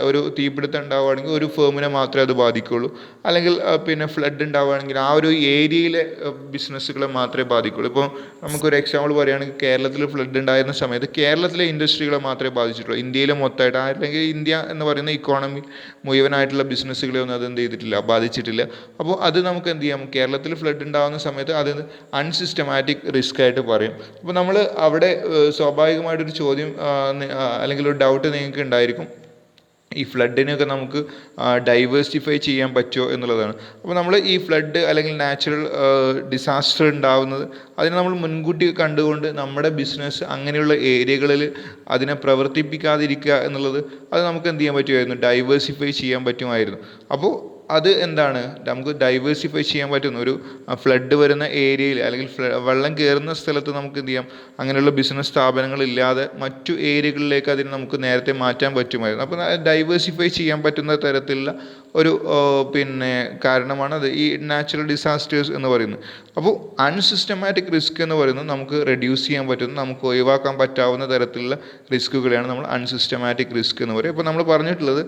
ഒരു തീപിടുത്തം ഉണ്ടാവുകയാണെങ്കിൽ ഒരു ഫേമിനെ മാത്രമേ അത് ബാധിക്കുള്ളൂ, അല്ലെങ്കിൽ പിന്നെ ഫ്ലഡ് ഉണ്ടാവുകയാണെങ്കിൽ ആ ഒരു ഏരിയയിലെ ബിസിനസ്സുകളെ മാത്രമേ ബാധിക്കുള്ളൂ. ഇപ്പോൾ നമുക്കൊരു എക്സാമ്പിൾ പറയുകയാണെങ്കിൽ, കേരളത്തിൽ ഫ്ലഡ് ഉണ്ടായിരുന്ന സമയത്ത് കേരളത്തിലെ ഇൻഡസ്ട്രികളെ മാത്രമേ ബാധിച്ചിട്ടുള്ളൂ. ഇന്ത്യയിൽ മൊത്തമായിട്ട്, അല്ലെങ്കിൽ ഇന്ത്യ എന്ന് പറയുന്ന ഇക്കോണമി മുഴുവനായിട്ടുള്ള ബിസിനസ്സുകളെ ഒന്നും അത് എന്ത് ചെയ്തിട്ടില്ല, ബാധിച്ചിട്ടില്ല. അപ്പോൾ അത് നമുക്ക് എന്ത് ചെയ്യാം, കേരളത്തിൽ ഫ്ലഡ് ഉണ്ടാകുന്ന സമയത്ത് അത് അൺസിസ്റ്റമാറ്റിക് റിസ്ക് ആയിട്ട് പറയും. അപ്പോൾ നമ്മൾ അവിടെ സ്വാഭാവികമായിട്ടൊരു ചോദ്യം അല്ലെങ്കിൽ ഒരു ഡൗട്ട് നിങ്ങൾക്ക് ഉണ്ടായിരിക്കും, ഈ ഫ്ലഡിനെയൊക്കെ നമുക്ക് ഡൈവേഴ്സിഫൈ ചെയ്യാൻ പറ്റുമോ എന്നുള്ളതാണ്. അപ്പോൾ നമ്മൾ ഈ ഫ്ലഡ് അല്ലെങ്കിൽ നാച്ചുറൽ ഡിസാസ്റ്റർ ഉണ്ടാവുന്നത് അതിനെ നമ്മൾ മുൻകൂട്ടി കണ്ടുകൊണ്ട് നമ്മുടെ ബിസിനസ് അങ്ങനെയുള്ള ഏരിയകളിൽ അതിനെ പ്രവർത്തിപ്പിക്കാതിരിക്കുക എന്നുള്ളത്, അത് നമുക്ക് എന്ത് ചെയ്യാൻ പറ്റുമായിരുന്നു, ഡൈവേഴ്സിഫൈ ചെയ്യാൻ പറ്റുമായിരുന്നു. അപ്പോൾ അത് എന്താണ്, നമുക്ക് ഡൈവേഴ്സിഫൈ ചെയ്യാൻ പറ്റുന്ന ഒരു ഫ്ലഡ് വരുന്ന ഏരിയയിൽ അല്ലെങ്കിൽ വെള്ളം കയറുന്ന സ്ഥലത്ത് നമുക്ക് എന്ത് ചെയ്യാം, അങ്ങനെയുള്ള ബിസിനസ് സ്ഥാപനങ്ങളില്ലാതെ മറ്റു ഏരിയകളിലേക്ക് അതിന് നമുക്ക് നേരത്തെ മാറ്റാൻ പറ്റുമായിരുന്നു. അപ്പോൾ ഡൈവേഴ്സിഫൈ ചെയ്യാൻ പറ്റുന്ന തരത്തിലുള്ള ഒരു പിന്നെ കാരണമാണ് അത് ഈ നാച്ചുറൽ ഡിസാസ്റ്റേഴ്സ് എന്ന് പറയുന്നത്. അപ്പോൾ അൺസിസ്റ്റമാറ്റിക് റിസ്ക് എന്ന് പറയുന്നത് നമുക്ക് റെഡ്യൂസ് ചെയ്യാൻ പറ്റുന്ന, നമുക്ക് ഒഴിവാക്കാൻ പറ്റാവുന്ന തരത്തിലുള്ള റിസ്ക്കുകളെയാണ് നമ്മൾ അൺസിസ്റ്റമാറ്റിക് റിസ്ക് എന്ന് പറയും. ഇപ്പോൾ നമ്മൾ പറഞ്ഞിട്ടുള്ളത്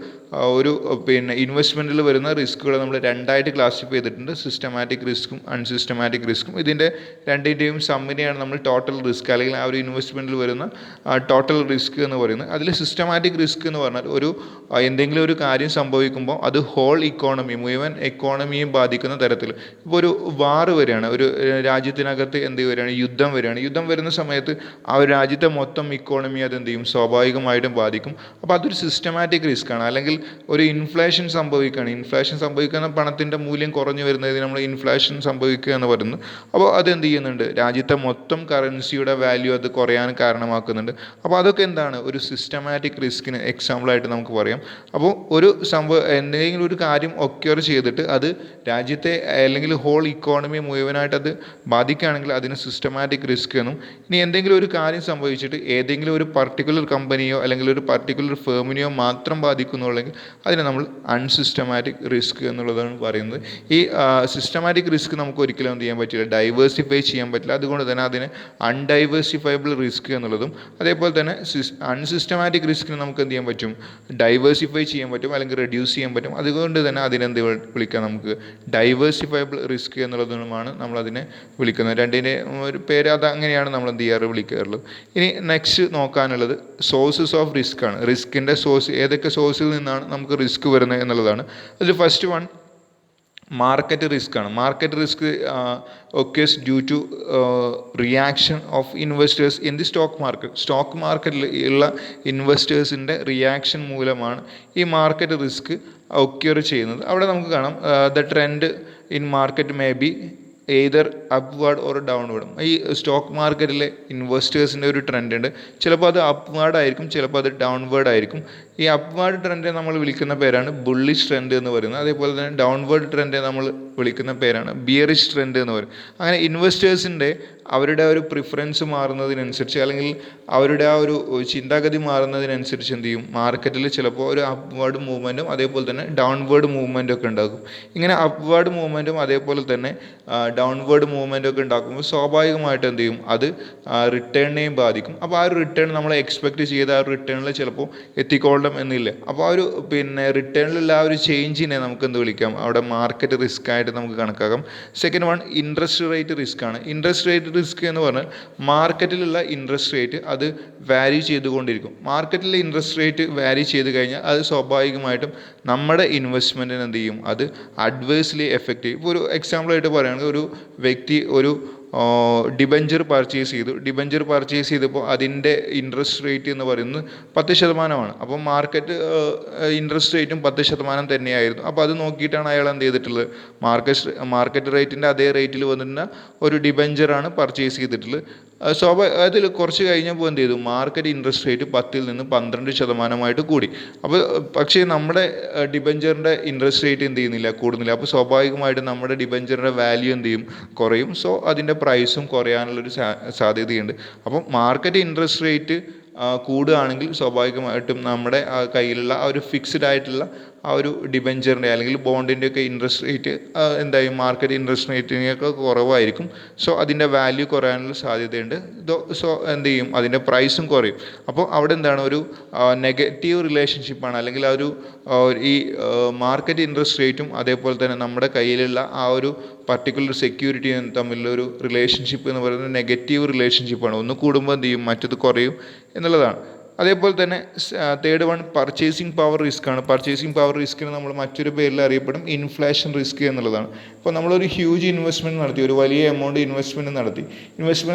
ഒരു പിന്നെ ഇൻവെസ്റ്റ്മെൻറ്റിൽ വരുന്ന റിസ്ക്കുകൾ നമ്മൾ രണ്ടായിട്ട് ക്ലാസിഫൈ ചെയ്തിട്ടുണ്ട്, സിസ്റ്റമാറ്റിക് റിസ്ക്കും അൺസിസ്റ്റമാറ്റിക് റിസ്ക്കും. ഇതിൻ്റെ രണ്ടിൻ്റെയും സമ്മിനെയാണ് നമ്മൾ ടോട്ടൽ റിസ്ക് അല്ലെങ്കിൽ ആ ഒരു ഇൻവെസ്റ്റ്മെൻറ്റിൽ വരുന്ന ടോട്ടൽ റിസ്ക് എന്ന് പറയുന്നത്. അതിൽ സിസ്റ്റമാറ്റിക് റിസ്ക് എന്ന് പറഞ്ഞാൽ എന്തെങ്കിലും ഒരു കാര്യം സംഭവിക്കുമ്പോൾ അത് ഹോൾ ഇക്കോണമി, മുഴുവൻ എക്കോണമിയും ബാധിക്കുന്ന തരത്തിൽ. ഇപ്പോൾ ഒരു വാർ വരികയാണ്, ഒരു രാജ്യത്തിനകത്ത് എന്ത് വരികയാണ്, യുദ്ധം വരികയാണ്. യുദ്ധം വരുന്ന സമയത്ത് ആ ഒരു രാജ്യത്തെ മൊത്തം ഇക്കോണമി അത് എന്ത് ചെയ്യും, സ്വാഭാവികമായിട്ടും ബാധിക്കും. അപ്പോൾ അതൊരു സിസ്റ്റമാറ്റിക് റിസ്ക്കാണ്. അല്ലെങ്കിൽ ഒരു ഇൻഫ്ലേഷൻ സംഭവിക്കുകയാണ്, ഇൻഫ്ലേഷൻ സംഭവിക്കുന്ന പണത്തിൻ്റെ മൂല്യം കുറഞ്ഞു വരുന്നതിന് നമ്മൾ ഇൻഫ്ലേഷൻ സംഭവിക്കുക എന്ന് പറയുന്നു. അപ്പോൾ അതെന്ത് ചെയ്യുന്നുണ്ട്, രാജ്യത്തെ മൊത്തം കറൻസിയുടെ വാല്യൂ അത് കുറയാൻ കാരണമാക്കുന്നുണ്ട്. അപ്പോൾ അതൊക്കെ എന്താണ്, ഒരു സിസ്റ്റമാറ്റിക് റിസ്കിന് എക്സാമ്പിളായിട്ട് നമുക്ക് പറയാം. അപ്പോൾ ഒരു എന്തെങ്കിലും ഒരു കാര്യം ഒക്യൂർ ചെയ്തിട്ട് അത് രാജ്യത്തെ അല്ലെങ്കിൽ ഹോൾ ഇക്കോണമി മുഴുവനായിട്ട് അത് ബാധിക്കുകയാണെങ്കിൽ അതിന് സിസ്റ്റമാറ്റിക് റിസ്ക് എന്നും. ഇനി എന്തെങ്കിലും ഒരു കാര്യം സംഭവിച്ചിട്ട് ഏതെങ്കിലും ഒരു പർട്ടിക്കുലർ കമ്പനിയോ അല്ലെങ്കിൽ ഒരു പർട്ടിക്കുലർ ഫേമിനെയോ മാത്രം ബാധിക്കുന്നുള്ളെങ്കിൽ അതിനെ നമ്മൾ അൺസിസ്റ്റമാറ്റിക് റിസ്ക് എന്നുള്ളതാണ് പറയുന്നത്. ഈ സിസ്റ്റമാറ്റിക് റിസ്ക് നമുക്ക് ഒരിക്കലും എന്ത് ചെയ്യാൻ പറ്റില്ല, ഡൈവേഴ്സിഫൈ ചെയ്യാൻ പറ്റില്ല. അതുകൊണ്ട് തന്നെ അതിന് അൺഡൈവേഴ്സിഫൈബിൾ റിസ്ക് എന്നുള്ളതും, അതേപോലെ തന്നെ അൺസിസ്റ്റമാറ്റിക് റിസ്കിന് നമുക്ക് എന്ത് ചെയ്യാൻ പറ്റും, ഡൈവേഴ്സിഫൈ ചെയ്യാൻ പറ്റും അല്ലെങ്കിൽ റെഡ്യൂസ് ചെയ്യാൻ പറ്റും. അതുകൊണ്ട് തന്നെ അതിനെന്ത് വിളിക്കാം, നമുക്ക് ഡൈവേഴ്സിഫൈബിൾ റിസ്ക് എന്നുള്ളതുമാണ് നമ്മളതിനെ വിളിക്കുന്നത്. രണ്ടിൻ്റെ ഒരു പേര് അത് അങ്ങനെയാണ് നമ്മൾ എന്ത് ചെയ്യാറ്, വിളിക്കാറുള്ളത്. ഇനി നെക്സ്റ്റ് നോക്കാനുള്ളത് സോഴ്സസ് ഓഫ് റിസ്ക് ആണ്. റിസ്കിൻ്റെ സോഴ്സ്, ഏതൊക്കെ സോഴ്സിൽ നിന്നാണ് നമുക്ക് റിസ്ക് വരുന്നത് എന്നുള്ളതാണ്. അതിൽ ഫസ്റ്റ് വൺ മാർക്കറ്റ് റിസ്ക് ആണ്. Market risk occurs due to reaction of investors in the stock market. Stock മാർക്കറ്റിൽ ഉള്ള ഇൻവെസ്റ്റേഴ്സിൻ്റെ റിയാക്ഷൻ മൂലമാണ് ഈ മാർക്കറ്റ് റിസ്ക് ഒക്യൂർ ചെയ്യുന്നത്. അവിടെ നമുക്ക് കാണാം the trend in market may be either upward or downward. ഈ സ്റ്റോക്ക് മാർക്കറ്റിലെ ഇൻവെസ്റ്റേഴ്സിൻ്റെ ഒരു ട്രെൻഡ് ഉണ്ട്, ചിലപ്പോൾ അത് അപ്വേർഡ് ആയിരിക്കും, ചിലപ്പോൾ അത് ഡൗൺവേർഡ് ആയിരിക്കും. ഈ അപ്വേർഡ് ട്രെൻഡ് നമ്മൾ വിളിക്കുന്ന പേരാണ് ബുള്ളിഷ് ട്രെൻഡ് എന്ന് പറയുന്നത്. അതേപോലെ തന്നെ ഡൗൺവേർഡ് ട്രെൻഡ് നമ്മൾ വിളിക്കുന്ന പേരാണ് ബിയറിഷ് ട്രെൻഡ് എന്ന് പറയും. അങ്ങനെ ഇൻവെസ്റ്റേഴ്സിൻ്റെ അവരുടെ ഒരു പ്രിഫറൻസ് മാറുന്നതിനനുസരിച്ച് അല്ലെങ്കിൽ അവരുടെ ആ ഒരു ചിന്താഗതി മാറുന്നതിനനുസരിച്ച് എന്ത് ചെയ്യും, മാർക്കറ്റിൽ ചിലപ്പോൾ ഒരു അപ്വേർഡ് മൂവ്മെൻറ്റും അതേപോലെ തന്നെ ഡൗൺവേർഡ് മൂവ്മെൻറ്റും ഒക്കെ ഉണ്ടാകും. ഇങ്ങനെ അപ്വേർഡ് മൂവ്മെൻറ്റും അതേപോലെ തന്നെ ഡൗൺവേർഡ് മൂവ്മെൻറ്റും ഒക്കെ ഉണ്ടാക്കുമ്പോൾ സ്വാഭാവികമായിട്ട് എന്ത് ചെയ്യും, അത് റിട്ടേണിനെയും ബാധിക്കും. അപ്പോൾ ആ ഒരു റിട്ടേൺ നമ്മൾ എക്സ്പെക്റ്റ് ചെയ്ത ആ ഒരു റിട്ടേണിൽ ചിലപ്പോൾ എത്തിക്കൊള്ളണം എന്നില്ല. അപ്പോൾ ആ ഒരു റിട്ടേണിലുള്ള ആ ഒരു ചേഞ്ചിനെ നമുക്ക് എന്ത് വിളിക്കാം, അവിടെ മാർക്കറ്റ് റിസ്ക് ആയിട്ട് നമുക്ക് കണക്കാക്കാം. Second one interest rate risk ആണ്. ഇൻട്രസ്റ്റ് റേറ്റ് റിസ്ക് എന്ന് പറഞ്ഞാൽ മാർക്കറ്റിലുള്ള ഇൻട്രസ്റ്റ് റേറ്റ് അത് വാരി ചെയ്തുകൊണ്ടിരിക്കും. മാർക്കറ്റിലെ ഇൻട്രസ്റ്റ് റേറ്റ് വാരി ചെയ്ത് കഴിഞ്ഞാൽ അത് സ്വാഭാവികമായിട്ടും നമ്മുടെ ഇൻവെസ്റ്റ്മെൻറ്റിന് എന്ത് ചെയ്യും, അത് അഡ്വേഴ്സ്ലി എഫക്റ്റ് ചെയ്യും. ഇപ്പോൾ ഒരു എക്സാമ്പിളായിട്ട് പറയുകയാണെങ്കിൽ ഒരു വ്യക്തി ഒരു ഡിബഞ്ചർ പർച്ചേസ് ചെയ്തു. ഡിബഞ്ചർ പർച്ചേസ് ചെയ്തപ്പോൾ അതിൻ്റെ ഇൻട്രസ്റ്റ് റേറ്റ് എന്ന് പറയുന്നത് 10%. അപ്പോൾ മാർക്കറ്റ് ഇൻട്രസ്റ്റ് റേറ്റും 10% തന്നെയായിരുന്നു. അപ്പോൾ അത് നോക്കിയിട്ടാണ് അയാൾ എന്ത് ചെയ്തിട്ടുള്ളത്, മാർക്കറ്റ് റേറ്റിൻ്റെ അതേ റേറ്റിൽ വന്നിരുന്ന ഒരു ഡിബഞ്ചറാണ് പർച്ചേസ് ചെയ്തിട്ടുള്ളത്. അതിൽ കുറച്ച് കഴിഞ്ഞപ്പോൾ എന്ത് ചെയ്തു, മാർക്കറ്റ് ഇൻട്രസ്റ്റ് റേറ്റ് 10 നിന്ന് 12% കൂടി. അപ്പോൾ പക്ഷേ നമ്മുടെ ഡിബഞ്ചറിൻ്റെ ഇൻട്രസ്റ്റ് റേറ്റ് എന്ത് ചെയ്യുന്നില്ല, കൂടുന്നില്ല. അപ്പോൾ സ്വാഭാവികമായിട്ടും നമ്മുടെ ഡിബഞ്ചറിൻ്റെ വാല്യൂ എന്ത് ചെയ്യും, കുറയും. സോ അതിൻ്റെ പ്രൈസും കുറയാനുള്ളൊരു സാധ്യതയുണ്ട്. അപ്പം മാർക്കറ്റ് ഇൻട്രസ്റ്റ് റേറ്റ് കൂടുകയാണെങ്കിൽ സ്വാഭാവികമായിട്ടും നമ്മുടെ കയ്യിലുള്ള ആ ഒരു ഫിക്സ്ഡ് ആയിട്ടുള്ള ആ ഒരു ഡിബഞ്ചറിൻ്റെ അല്ലെങ്കിൽ ബോണ്ടിൻ്റെ ഒക്കെ ഇൻട്രസ്റ്റ് റേറ്റ് എന്തായും മാർക്കറ്റ് ഇൻട്രസ്റ്റ് റേറ്റിനൊക്കെ കുറവായിരിക്കും. സോ അതിൻ്റെ വാല്യൂ കുറയാനുള്ള സാധ്യതയുണ്ട്. സോ എന്ത് ചെയ്യും, അതിൻ്റെ പ്രൈസും കുറയും. അപ്പോൾ അവിടെ എന്താണ്, ഒരു നെഗറ്റീവ് റിലേഷൻഷിപ്പാണ് അല്ലെങ്കിൽ ആ ഒരു ഈ മാർക്കറ്റ് ഇൻട്രസ്റ്റ് റേറ്റും അതേപോലെ തന്നെ നമ്മുടെ കയ്യിലുള്ള ആ ഒരു പർട്ടിക്കുലർ സെക്യൂരിറ്റിയും തമ്മിലുള്ള ഒരു റിലേഷൻഷിപ്പ് എന്ന് പറയുന്നത് നെഗറ്റീവ് റിലേഷൻഷിപ്പാണ്. ഒന്ന് കൂടുമ്പോൾ എന്ത് ചെയ്യും, മറ്റത് കുറയും എന്നുള്ളതാണ്. അതേപോലെ തന്നെ third one purchasing power risk ആണ്. പർച്ചേസിങ് പവർ റിസ്കിന് നമ്മൾ മറ്റൊരു പേരിൽ അറിയപ്പെടും ഇൻഫ്ലേഷൻ റിസ്ക് എന്നുള്ളതാണ്. ഇപ്പോൾ നമ്മളൊരു ഹ്യൂജ് ഇൻവെസ്റ്റ്മെൻറ്റ് നടത്തി, ഒരു വലിയ എമൗണ്ട് ഇൻവെസ്റ്റ്മെൻറ്റ്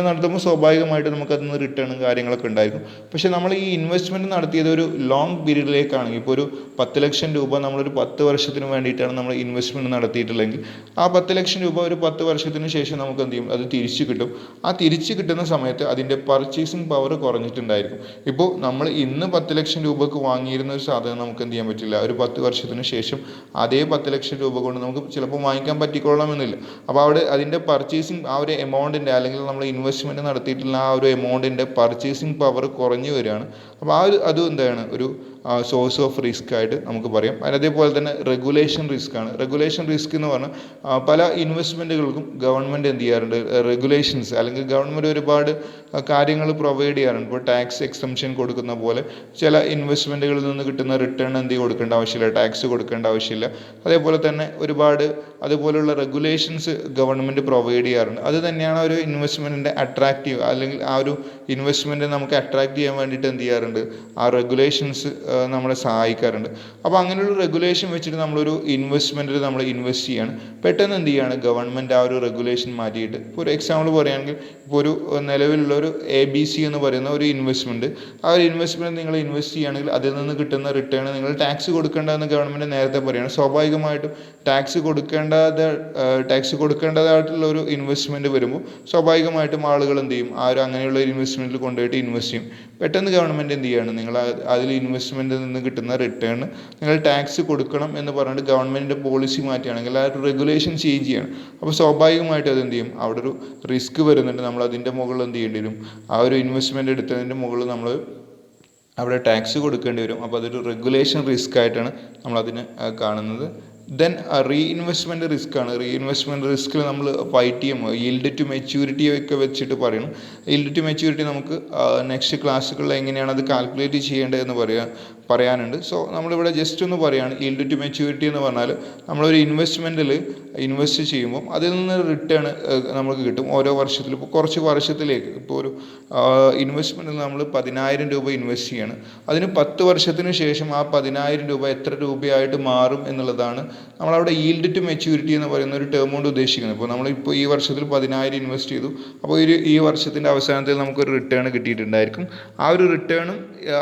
നടത്തുമ്പോൾ സ്വാഭാവികമായിട്ട് നമുക്കതിന് റിട്ടേണും കാര്യങ്ങളൊക്കെ ഉണ്ടായിരിക്കും. പക്ഷേ നമ്മൾ ഈ ഇൻവെസ്റ്റ്മെൻറ്റ് നടത്തിയത് ഒരു ലോങ് പീരീഡിലേക്കാണ്. ഇപ്പോൾ ഒരു 10 ലക്ഷം രൂപ നമ്മളൊരു 10 വർഷത്തിന് വേണ്ടിയിട്ടാണ് നമ്മൾ ഇൻവെസ്റ്റ്മെൻറ്റ് നടത്തിയിട്ടുള്ളെങ്കിൽ ആ 10 ലക്ഷം രൂപ ഒരു 10 വർഷത്തിന് ശേഷം നമുക്ക് എന്ത് ചെയ്യും, അത് തിരിച്ച് കിട്ടും. ആ തിരിച്ച് കിട്ടുന്ന സമയത്ത് അതിൻ്റെ പർച്ചേസിങ് പവർ കുറഞ്ഞിട്ടുണ്ടായിരിക്കും. ഇപ്പോൾ നമ്മൾ ഇന്ന് 10 ലക്ഷം രൂപക്ക് വാങ്ങിയിരുന്ന ഒരു സാധനം നമുക്ക് എന്ത് ചെയ്യാൻ പറ്റില്ല, ഒരു 10 വർഷത്തിന് ശേഷം അതേ 10 ലക്ഷം രൂപ കൊണ്ട് നമുക്ക് ചിലപ്പോൾ വാങ്ങിക്കാൻ പറ്റിക്കൊള്ളണമെന്നില്ല. അപ്പോൾ അവിടെ അതിൻ്റെ പർച്ചേസിങ് ആ ഒരു എമൗണ്ടിൻ്റെ അല്ലെങ്കിൽ നമ്മൾ ഇൻവെസ്റ്റ്മെൻറ്റ് നടത്തിയിട്ടുള്ള ആ ഒരു എമൗണ്ടിൻ്റെ പർച്ചേസിങ് പവർ കുറഞ്ഞു വരികയാണ്. അപ്പോൾ അത് എന്താണ്, ഒരു സോഴ്സ് ഓഫ് റിസ്ക് ആയിട്ട് നമുക്ക് പറയാം. അതേപോലെ തന്നെ റെഗുലേഷൻ റിസ്ക് ആണ്. റെഗുലേഷൻ റിസ്ക് എന്ന് പറഞ്ഞാൽ പല ഇൻവെസ്റ്റ്മെൻറ്റുകൾക്കും ഗവൺമെൻറ് എന്ത് ചെയ്യാറുണ്ട്, റെഗുലേഷൻസ് അല്ലെങ്കിൽ ഗവൺമെൻറ് ഒരുപാട് കാര്യങ്ങൾ പ്രൊവൈഡ് ചെയ്യാറുണ്ട്. ഇപ്പോൾ ടാക്സ് എക്സംഷൻ കൊടുക്കുന്ന പോലെ ചില ഇൻവെസ്റ്റ്മെൻറ്റുകളിൽ നിന്ന് കിട്ടുന്ന റിട്ടേൺ കൊടുക്കേണ്ട ആവശ്യമില്ല, ടാക്സ് കൊടുക്കേണ്ട ആവശ്യമില്ല. അതേപോലെ തന്നെ ഒരുപാട് അതുപോലുള്ള റെഗുലേഷൻസ് ഗവൺമെൻറ് പ്രൊവൈഡ് ചെയ്യാറുണ്ട്. അത് തന്നെയാണ് ഒരു ഇൻവെസ്റ്റ്മെൻറ്റിൻ്റെ അട്രാക്റ്റീവ്, അല്ലെങ്കിൽ ആ ഒരു ഇൻവെസ്റ്റ്മെൻറ്റ് നമുക്ക് അട്രാക്റ്റ് ചെയ്യാൻ വേണ്ടിയിട്ട് എന്ത് ചെയ്യാറുണ്ട്, ആ റെഗുലേഷൻസ് നമ്മളെ സഹായിക്കാറുണ്ട്. അപ്പോൾ അങ്ങനെയുള്ള റെഗുലേഷൻ വെച്ചിട്ട് നമ്മളൊരു ഇൻവെസ്റ്റ്മെൻറ്റിൽ നമ്മൾ ഇൻവെസ്റ്റ് ചെയ്യാണ്. പെട്ടെന്ന് എന്ത് ചെയ്യാണ്, ഗവൺമെൻറ് ആ ഒരു റെഗുലേഷൻ മാറ്റിയിട്ട്, ഇപ്പോൾ ഒരു എക്സാമ്പിൾ പറയുകയാണെങ്കിൽ, ഇപ്പോൾ ഒരു നിലവിലുള്ളൊരു ABC എന്ന് പറയുന്ന ഒരു ഇൻവെസ്റ്റ്മെൻറ്റ്, ആ ഒരു ഇൻവെസ്റ്റ്മെൻറ്റ് നിങ്ങൾ ഇൻവെസ്റ്റ് ചെയ്യുകയാണെങ്കിൽ അതിൽ നിന്ന് കിട്ടുന്ന റിട്ടേൺ നിങ്ങൾ ടാക്സ് കൊടുക്കേണ്ടതെന്ന് ഗവൺമെൻറ് നേരത്തെ പറയുകയാണ്. സ്വാഭാവികമായിട്ടും ടാക്സ് കൊടുക്കേണ്ടതായിട്ടുള്ള ഒരു ഇൻവെസ്റ്റ്മെൻറ്റ് വരുമ്പോൾ സ്വാഭാവികമായിട്ടും ആളുകൾ എന്ത് ചെയ്യും, ആ ഒരു അങ്ങനെയുള്ള ഇൻവെസ്റ്റ്മെൻറ്റിൽ കൊണ്ടുപോയിട്ട് ഇൻവെസ്റ്റ് ചെയ്യും. പെട്ടെന്ന് ഗവൺമെൻറ് എന്ത് ചെയ്യാണ്, നിങ്ങൾ അതിൽ ഇൻവെസ്റ്റ്മെൻറ്റിൽ നിന്ന് കിട്ടുന്ന റിട്ടേൺ നിങ്ങൾ ടാക്സ് കൊടുക്കണം എന്ന് പറഞ്ഞിട്ട് ഗവൺമെൻറ്റിൻ്റെ പോളിസി മാറ്റുകയാണെങ്കിൽ ആ ഒരു റെഗുലേഷൻ ചേഞ്ച് ചെയ്യണം. അപ്പോൾ സ്വാഭാവികമായിട്ടും അത് എന്ത് ചെയ്യും, അവിടെ ഒരു റിസ്ക് വരുന്നുണ്ട്. നമ്മൾ അതിൻ്റെ മുകളിൽ എന്ത് ചെയ്യേണ്ടി വരും, ആ ഒരു ഇൻവെസ്റ്റ്മെൻറ്റ് എടുത്തതിൻ്റെ മുകളിൽ നമ്മൾ അവിടെ ടാക്സ് കൊടുക്കേണ്ടി വരും. അപ്പോൾ അതൊരു റെഗുലേഷൻ റിസ്ക് ആയിട്ടാണ് നമ്മളതിനെ കാണുന്നത്. ദെൻ റീഇൻവെസ്റ്റ്മെൻറ്റ് റിസ്ക് ആണ്. റീഇൻവെസ്റ്റ്മെൻറ്റ് റിസ്കിൽ നമ്മൾ YTM, yield to maturity ഒക്കെ വെച്ചിട്ട് പറയണം. yield to maturity നമുക്ക് നെക്സ്റ്റ് ക്ലാസ്സുകളിൽ എങ്ങനെയാണ് അത് കാൽക്കുലേറ്റ് ചെയ്യേണ്ടതെന്ന് പറയാനുണ്ട്. സോ നമ്മളിവിടെ ജസ്റ്റ് ഒന്ന് പറയുകയാണ്, yield to maturity എന്ന് പറഞ്ഞാൽ നമ്മളൊരു ഇൻവെസ്റ്റ്മെൻറ്റിൽ ഇൻവെസ്റ്റ് ചെയ്യുമ്പോൾ അതിൽ നിന്ന് റിട്ടേൺ നമുക്ക് കിട്ടും ഓരോ വർഷത്തിൽ. ഇപ്പോൾ കുറച്ച് വർഷത്തിലേക്ക്, ഇപ്പോൾ ഒരു ഇൻവെസ്റ്റ്മെൻറ്റിൽ നമ്മൾ 10,000 രൂപ ഇൻവെസ്റ്റ് ചെയ്യാണ്. അതിന് 10 വർഷത്തിന് ശേഷം ആ 10,000 രൂപ എത്ര രൂപയായിട്ട് മാറും എന്നുള്ളതാണ് നമ്മളവിടെ yield to maturity എന്ന് പറയുന്ന ഒരു ടേം കൊണ്ട് ഉദ്ദേശിക്കുന്നത്. ഇപ്പോൾ നമ്മളിപ്പോൾ ഈ വർഷത്തിൽ 10,000 ഇൻവെസ്റ്റ് ചെയ്തു, അപ്പോൾ ഈ വർഷത്തിൻ്റെ അവസാനത്തിൽ നമുക്കൊരു റിട്ടേൺ കിട്ടിയിട്ടുണ്ടായിരിക്കും. ആ ഒരു റിട്ടേണും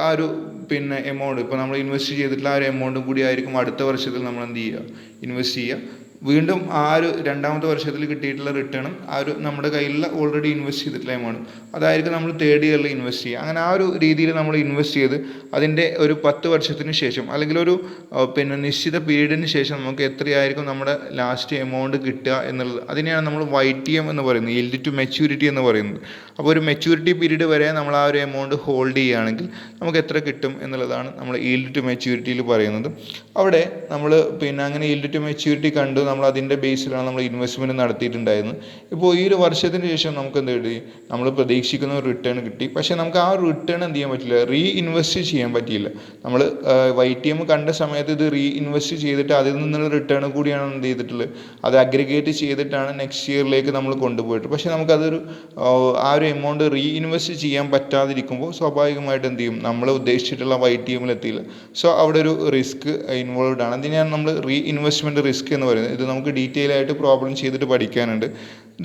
ആ ഒരു എമൗണ്ട്, ഇപ്പോൾ നമ്മൾ ഇൻവെസ്റ്റ് ചെയ്തിട്ടുള്ള ആ ഒരു എമൗണ്ടും കൂടി ആയിരിക്കും അടുത്ത വർഷത്തിൽ നമ്മൾ എന്ത് ചെയ്യുക, ഇൻവെസ്റ്റ് ചെയ്യുക. വീണ്ടും ആ ഒരു രണ്ടാമത്തെ വർഷത്തിൽ കിട്ടിയിട്ടുള്ള റിട്ടേണും ആ ഒരു നമ്മുടെ കയ്യിലുള്ള ഓൾറെഡി ഇൻവെസ്റ്റ് ചെയ്തിട്ടുള്ള എമൗണ്ടും അതായിരിക്കും നമ്മൾ തേർഡ് ഇയറിൽ ഇൻവെസ്റ്റ് ചെയ്യുക. അങ്ങനെ ആ ഒരു രീതിയിൽ നമ്മൾ ഇൻവെസ്റ്റ് ചെയ്ത് അതിൻ്റെ ഒരു 10 വർഷത്തിന് ശേഷം അല്ലെങ്കിൽ ഒരു നിശ്ചിത പീരീഡിന് ശേഷം നമുക്ക് എത്രയായിരിക്കും നമ്മുടെ ലാസ്റ്റ് എമൗണ്ട് കിട്ടുക എന്നുള്ളത്, അതിനെയാണ് നമ്മൾ YTM എന്ന് പറയുന്നത്, yield to maturity എന്ന് പറയുന്നത്. അപ്പോൾ ഒരു മെച്യൂരിറ്റി പീരീഡ് വരെ നമ്മൾ ആ ഒരു എമൗണ്ട് ഹോൾഡ് ചെയ്യുകയാണെങ്കിൽ നമുക്ക് എത്ര കിട്ടും എന്നുള്ളതാണ് നമ്മൾ yield to maturity പറയുന്നത്. അവിടെ നമ്മൾ അങ്ങനെ yield to maturity കണ്ടു, നമ്മൾ അതിൻ്റെ ബേസിലാണ് നമ്മൾ ഇൻവെസ്റ്റ്മെൻറ്റ് നടത്തിയിട്ടുണ്ടായിരുന്നത്. ഇപ്പോൾ ഈ ഒരു വർഷത്തിന് ശേഷം നമുക്ക് എന്ത് കിട്ടി, നമ്മൾ പ്രതീക്ഷിക്കുന്ന ഒരു റിട്ടേൺ കിട്ടി. പക്ഷേ നമുക്ക് ആ ഒരു റിട്ടേൺ എന്ത് ചെയ്യാൻ പറ്റില്ല, റീഇൻവെസ്റ്റ് ചെയ്യാൻ പറ്റിയില്ല. നമ്മൾ YTM കണ്ട സമയത്ത് ഇത് റീഇൻവെസ്റ്റ് ചെയ്തിട്ട് അതിൽ നിന്നുള്ള റിട്ടേൺ കൂടിയാണ് എന്ത് ചെയ്തിട്ടുള്ളത്, അത് അഗ്രിഗേറ്റ് ചെയ്തിട്ടാണ് നെക്സ്റ്റ് ഇയറിലേക്ക് നമ്മൾ കൊണ്ടുപോയിട്ട്. പക്ഷേ നമുക്കതൊരു ആ ഒരു എമൗണ്ട് റീഇൻവെസ്റ്റ് ചെയ്യാൻ പറ്റാതിരിക്കുമ്പോൾ സ്വാഭാവികമായിട്ട് എന്ത് ചെയ്യും, നമ്മൾ ഉദ്ദേശിച്ചിട്ടുള്ള YTM എത്തിയില്ല. സോ അവിടെ ഒരു റിസ്ക് ഇൻവോൾവ് ആണ്. അതിനെയാണ് നമ്മൾ റീഇൻവെസ്റ്റ്മെൻറ്റ് റിസ്ക് എന്ന് പറയുന്നത്. ഇത് നമുക്ക് ഡീറ്റെയിൽ ആയിട്ട് പ്രോബ്ലം ചെയ്തിട്ട് പഠിക്കാനുണ്ട്.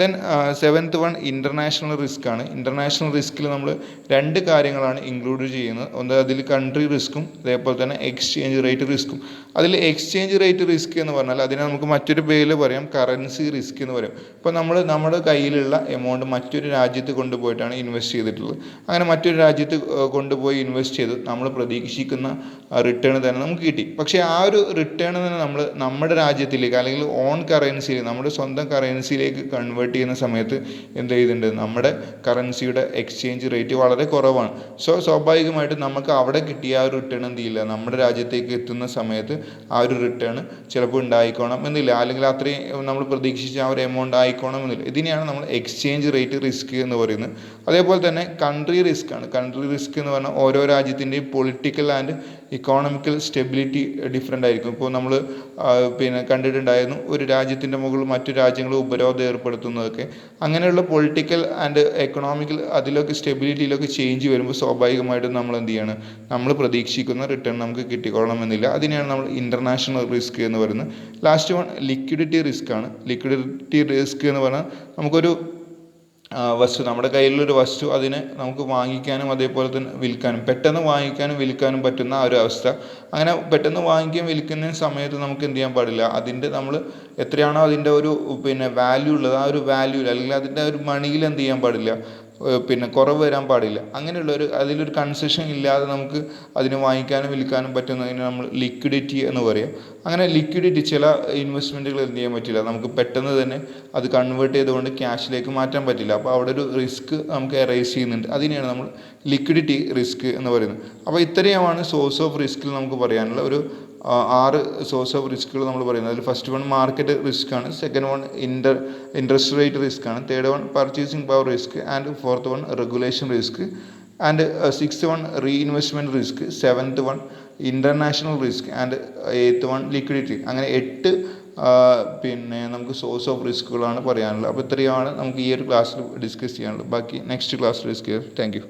Then 7th one international risk ആണ്. ഇൻ്റർനാഷണൽ റിസ്കിൽ നമ്മൾ 2 കാര്യങ്ങളാണ് ഇൻക്ലൂഡ് ചെയ്യുന്നത്. ഒന്ന് അതിൽ കൺട്രി റിസ്ക്കും അതേപോലെ തന്നെ എക്സ്ചേഞ്ച് റേറ്റ് റിസ്ക്കും. അതിൽ എക്സ്ചേഞ്ച് റേറ്റ് റിസ്ക് എന്ന് പറഞ്ഞാൽ അതിനെ നമുക്ക് മറ്റൊരു പേരിൽ പറയാം, കറൻസി റിസ്ക് എന്ന് പറയും. ഇപ്പോൾ നമ്മുടെ കയ്യിലുള്ള എമൗണ്ട് മറ്റൊരു രാജ്യത്ത് കൊണ്ടുപോയിട്ടാണ് ഇൻവെസ്റ്റ് ചെയ്തിട്ടുള്ളത്. അങ്ങനെ മറ്റൊരു രാജ്യത്ത് കൊണ്ടുപോയി ഇൻവെസ്റ്റ് ചെയ്ത് നമ്മൾ പ്രതീക്ഷിക്കുന്ന റിട്ടേൺ തന്നെ നമുക്ക് കിട്ടി. പക്ഷേ ആ ഒരു റിട്ടേൺ തന്നെ നമ്മൾ നമ്മുടെ രാജ്യത്തിലേക്ക് അല്ലെങ്കിൽ ഓൺ കറൻസിയിൽ, നമ്മുടെ സ്വന്തം കറൻസിയിലേക്ക് കൺവേർട്ട് ചെയ്യുന്ന സമയത്ത് എന്ത് ചെയ്തിട്ടുണ്ട്, നമ്മുടെ കറൻസിയുടെ എക്സ്ചേഞ്ച് റേറ്റ് വളരെ കുറവാണ്. സോ സ്വാഭാവികമായിട്ടും നമുക്ക് അവിടെ കിട്ടിയ ആ ഒരു റിട്ടേൺ എന്ത് ചെയ്യില്ല, നമ്മുടെ രാജ്യത്തേക്ക് എത്തുന്ന സമയത്ത് ആ ഒരു റിട്ടേൺ ചിലപ്പോൾ ഉണ്ടായിക്കോണം എന്നില്ല, അല്ലെങ്കിൽ അത്രയും നമ്മൾ പ്രതീക്ഷിച്ച ആ ഒരു എമൗണ്ട് ആയിക്കോണം എന്നില്ല. ഇതിനെയാണ് നമ്മൾ എക്സ്ചേഞ്ച് റേറ്റ് റിസ്ക് എന്ന് പറയുന്നത്. അതേപോലെ തന്നെ കൺട്രി റിസ്ക് ആണ്. കൺട്രി റിസ്ക് എന്ന് പറഞ്ഞാൽ ഓരോ രാജ്യത്തിൻ്റെയും പൊളിറ്റിക്കൽ ആൻഡ് ഇക്കോണമിക്കൽ സ്റ്റെബിലിറ്റി ഡിഫറെൻ്റ് ആയിരിക്കും. ഇപ്പോൾ നമ്മൾ കണ്ടിട്ടുണ്ടായിരുന്നു, ഒരു രാജ്യത്തിൻ്റെ മുകളിൽ മറ്റു രാജ്യങ്ങൾ ഉപരോധം ഏർപ്പെടുത്തുന്നതൊക്കെ. അങ്ങനെയുള്ള പൊളിറ്റിക്കൽ ആൻഡ് എക്കണോമിക്കൽ അതിലൊക്കെ സ്റ്റെബിലിറ്റിയിലൊക്കെ ചേഞ്ച് വരുമ്പോൾ സ്വാഭാവികമായിട്ടും നമ്മൾ എന്ത് ചെയ്യാണ്, നമ്മൾ പ്രതീക്ഷിക്കുന്ന റിട്ടേൺ നമുക്ക് കിട്ടിക്കൊള്ളണമെന്നില്ല. അതിനെയാണ് നമ്മൾ ഇൻ്റർനാഷണൽ റിസ്ക് എന്ന് പറയുന്നത്. ലാസ്റ്റ് വൺ ലിക്വിഡിറ്റി റിസ്ക് ആണ്. ലിക്വിഡിറ്റി റിസ്ക് എന്ന് പറഞ്ഞാൽ നമുക്കൊരു വസ്തു, നമ്മുടെ കയ്യിലുള്ളൊരു വസ്തു, അതിനെ നമുക്ക് വാങ്ങിക്കാനും അതേപോലെ തന്നെ വിൽക്കാനും, പെട്ടെന്ന് വാങ്ങിക്കാനും വിൽക്കാനും പറ്റുന്ന ആ ഒരു അവസ്ഥ. അങ്ങനെ പെട്ടെന്ന് വാങ്ങിക്കുകയും വിൽക്കുന്ന സമയത്ത് നമുക്ക് എന്ത് ചെയ്യാൻ പാടില്ല, അതിൻ്റെ നമ്മൾ എത്രയാണോ അതിൻ്റെ ഒരു വാല്യൂ ഉള്ളത്, ആ ഒരു വാല്യൂ അല്ലെങ്കിൽ അതിൻ്റെ ഒരു മണിയിൽ എന്ത് ചെയ്യാൻ പാടില്ല, പിന്നെ കുറവ് വരാൻ പാടില്ല. അങ്ങനെയുള്ളൊരു അതിലൊരു കൺസെഷൻ ഇല്ലാതെ നമുക്ക് അതിന് വാങ്ങിക്കാനും വിൽക്കാനും പറ്റുന്നതിന് നമ്മൾ ലിക്വിഡിറ്റി എന്ന് പറയും. അങ്ങനെ ലിക്വിഡിറ്റി ചില ഇൻവെസ്റ്റ്മെൻറ്റുകൾ എന്ത് ചെയ്യാൻ പറ്റില്ല, നമുക്ക് പെട്ടെന്ന് തന്നെ അത് കൺവേർട്ട് ചെയ്തുകൊണ്ട് ക്യാഷിലേക്ക് മാറ്റാൻ പറ്റില്ല. അപ്പോൾ അവിടെ ഒരു റിസ്ക് നമുക്ക് എറേസ് ചെയ്യുന്നുണ്ട്. അതിനെയാണ് നമ്മൾ ലിക്വിഡിറ്റി റിസ്ക് എന്ന് പറയുന്നത്. അപ്പോൾ ഇത്രയുമാണ് സോഴ്സ് ഓഫ് റിസ്കിൽ നമുക്ക് പറയാനുള്ള ഒരു 6 സോഴ്സ് ഓഫ് റിസ്കുകൾ നമ്മൾ പറയുന്നത്. അതിൽ ഫസ്റ്റ് വൺ മാർക്കറ്റ് റിസ്ക് ആണ്, second one interest rate risk ആണ്, third one purchasing power risk, and fourth one regulation risk, and sixth one reinvestment risk, seventh one international risk, and eighth one liquidity. അങ്ങനെ 8 പിന്നെ നമുക്ക് സോഴ്സ് ഓഫ് റിസ്കുകളാണ് പറയാനുള്ളത്. അപ്പോൾ ഇത്രയാണ് നമുക്ക് ഈ ഒരു ക്ലാസ്സിൽ ഡിസ്കസ് ചെയ്യാനുള്ളത്. ബാക്കി നെക്സ്റ്റ് ക്ലാസ്സിൽ ഡിസ്കസ് ചെയ്യാം. Thank you.